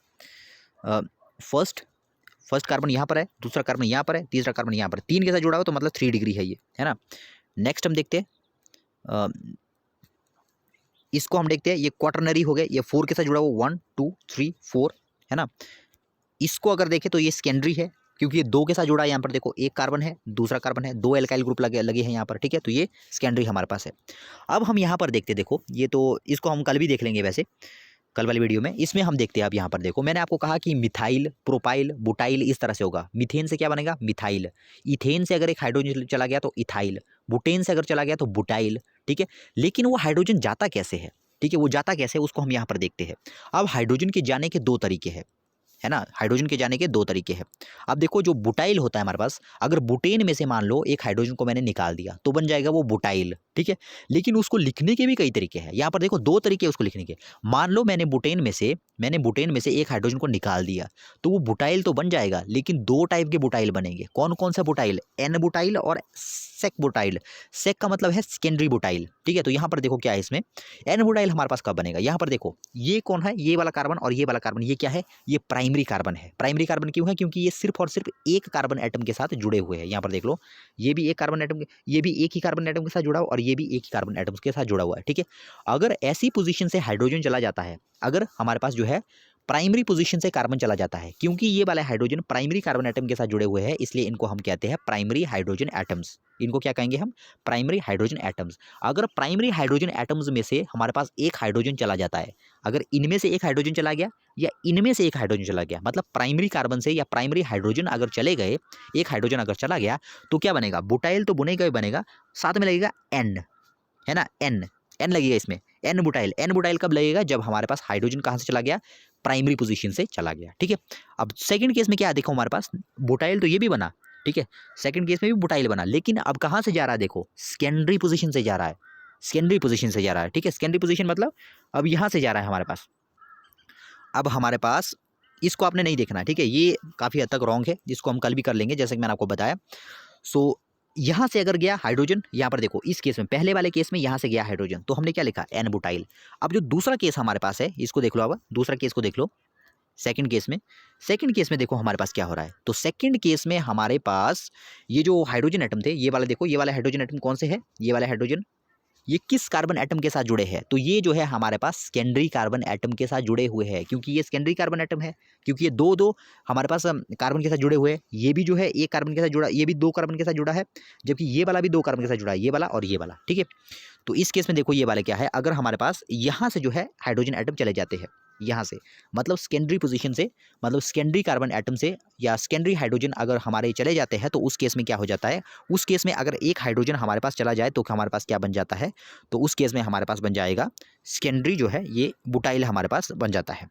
फर्स्ट कार्बन यहाँ पर है, दूसरा कार्बन यहाँ पर है, तीसरा कार्बन यहाँ पर, 3 के साथ जुड़ा हुआ, तो मतलब 3 डिग्री है ये, है ना। नेक्स्ट हम देखते हैं, इसको हम देखते हैं, ये क्वाटरनरी हो गए, ये 4 के साथ जुड़ा हुआ, 1 2 3 4, है ना। इसको अगर देखें तो ये सेकेंडरी है, क्योंकि ये 2 के साथ जुड़ा है। यहाँ पर देखो एक कार्बन है, दूसरा कार्बन है, 2 एल्काइल ग्रुप लगे हैं यहाँ पर, ठीक है। तो ये सेकेंडरी हमारे पास है। अब हम यहाँ पर देखते, देखो ये तो इसको हम कल भी देख लेंगे, वैसे कल वाली वीडियो में। इसमें हम देखते हैं, अब यहाँ पर देखो, मैंने आपको कहा कि मिथाइल, प्रोपाइल, बुटाइल इस तरह से होगा। मीथेन से क्या बनेगा, मिथाइल। इथेन से अगर एक हाइड्रोजन चला गया तो इथाइल। बुटेन से अगर चला गया तो बुटाइल, ठीक है। लेकिन वो हाइड्रोजन जाता कैसे है, ठीक है, वो जाता कैसे है उसको हम यहाँ पर देखते हैं। अब हाइड्रोजन के जाने के 2 तरीके हैं, है ना, हाइड्रोजन के जाने के 2 तरीके हैं। अब देखो जो बुटाइल होता है हमारे पास, अगर बुटेन में से मान लो एक हाइड्रोजन को मैंने निकाल दिया तो बन जाएगा वो बुटाइल, ठीक है। लेकिन उसको लिखने के भी कई तरीके हैं। यहाँ पर देखो 2 तरीके उसको लिखने के। मान लो मैंने बुटेन में से एक हाइड्रोजन को निकाल दिया, तो वो बुटाइल तो बन जाएगा, लेकिन 2 टाइप के बुटाइल बनेंगे। कौन कौन सा बुटाइल, एन बुटाइल और सेक बुटाइल। सेक का मतलब है सेकेंडरी बुटाइल, ठीक है। तो यहाँ पर देखो क्या है, इसमें एन बुटाइल हमारे पास कब बनेगा, यहाँ पर देखो ये कौन है, ये वाला कार्बन और ये वाला कार्बन, ये क्या है, ये प्राइमरी कार्बन है। प्राइमरी कार्बन क्यों है, क्योंकि ये सिर्फ और सिर्फ एक कार्बन एटम के साथ जुड़े हुए हैं। यहाँ पर देख लो, ये भी एक कार्बन एटम, ये भी एक ही कार्बन एटम के साथ जुड़ा हुआ और ये भी एक ही कार्बन एटम के साथ जुड़ा हुआ है, ठीक है। अगर ऐसी पोजीशन से हाइड्रोजन चला जाता है, अगर हमारे पास जो है प्राइमरी पोजीशन से कार्बन चला जाता है, क्योंकि ये वाला हाइड्रोजन प्राइमरी कार्बन एटम के साथ जुड़े हुए हैं, इसलिए इनको हम कहते हैं प्राइमरी हाइड्रोजन एटम्स। इनको क्या कहेंगे हम, प्राइमरी हाइड्रोजन एटम्स। अगर प्राइमरी हाइड्रोजन एटम्स में से हमारे पास एक हाइड्रोजन चला जाता है, अगर इनमें से एक हाइड्रोजन चला गया या इनमें से एक हाइड्रोजन चला गया, मतलब प्राइमरी कार्बन से या प्राइमरी हाइड्रोजन अगर चले गए, एक हाइड्रोजन अगर चला गया, तो क्या बनेगा, बुटाइल तो बनेगा ही बनेगा, साथ में लगेगा एन, है ना, एन लगेगा इसमें, एन बुटाइल कब लगेगा, जब हमारे पास हाइड्रोजन कहाँ से चला गया, प्राइमरी पोजीशन से चला गया, ठीक है। अब सेकंड केस में क्या देखो, हमारे पास बुटाइल तो ये भी बना, ठीक है, सेकंड केस में भी बुटाइल बना, लेकिन अब कहाँ से जा रहा है, देखो सेकेंडरी पोजीशन से जा रहा है, सेकेंडरी पोजीशन से जा रहा है, ठीक है। सेकेंडरी पोजीशन मतलब अब यहाँ से जा रहा है हमारे पास। अब हमारे पास इसको आपने नहीं देखना है, ठीक है, ये काफ़ी हद तक रॉन्ग है, जिसको हम कल भी कर लेंगे, जैसे कि मैंने आपको बताया। सो यहाँ से अगर गया हाइड्रोजन, यहाँ पर देखो इस केस में, पहले वाले केस में यहाँ से गया हाइड्रोजन, तो हमने क्या लिखा, एन बुटाइल। अब जो दूसरा केस हमारे पास है, इसको देख लो, अब दूसरा केस को देख लो, सेकंड केस में देखो हमारे पास क्या हो रहा है। तो सेकंड केस में हमारे पास ये जो हाइड्रोजन एटम थे, ये वाला देखो, ये वाला हाइड्रोजन एटम कौन से है, ये वाला हाइड्रोजन, ये किस कार्बन एटम के साथ जुड़े हैं, तो ये जो है हमारे पास सेकेंडरी कार्बन एटम के साथ जुड़े हुए हैं, क्योंकि ये सेकेंडरी कार्बन एटम है, क्योंकि ये दो हमारे पास कार्बन के साथ जुड़े हुए हैं। ये भी जो है एक कार्बन के साथ जुड़ा, ये भी 2 कार्बन के साथ जुड़ा है, जबकि ये वाला भी 2 कार्बन के साथ जुड़ा है, ये वाला और ये वाला, ठीक है। तो इस केस में देखो ये वाला क्या है, अगर हमारे पास यहाँ से जो है हाइड्रोजन एटम चले जाते हैं, यहाँ से मतलब सेकेंडरी पोजीशन से, मतलब सेकेंडरी कार्बन एटम से या सेकेंडरी हाइड्रोजन अगर हमारे चले जाते हैं, तो उस केस में क्या हो जाता है, उस केस में अगर एक हाइड्रोजन हमारे पास चला जाए तो हमारे पास क्या बन जाता है, तो उस केस में हमारे पास बन जाएगा सेकेंडरी जो है ये बुटाइल हमारे पास बन जाता है।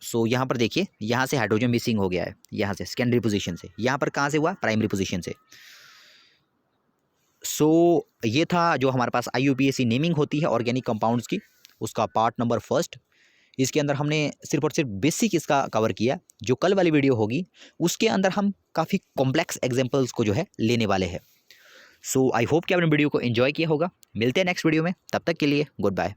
सो यहाँ पर देखिए, यहाँ से हाइड्रोजन मिसिंग हो गया है, यहाँ से सेकेंडरी पोजीशन से, यहाँ पर कहाँ से हुआ, प्राइमरी पोजीशन से। सो ये था जो हमारे पास IUPAC नेमिंग होती है ऑर्गेनिक कंपाउंड्स की, उसका पार्ट नंबर फर्स्ट। इसके अंदर हमने सिर्फ और सिर्फ बेसिक इसका कवर किया। जो कल वाली वीडियो होगी उसके अंदर हम काफ़ी कॉम्प्लेक्स एग्जांपल्स को जो है लेने वाले हैं। सो आई होप कि आपने वीडियो को एंजॉय किया होगा। मिलते हैं नेक्स्ट वीडियो में, तब तक के लिए गुड बाय।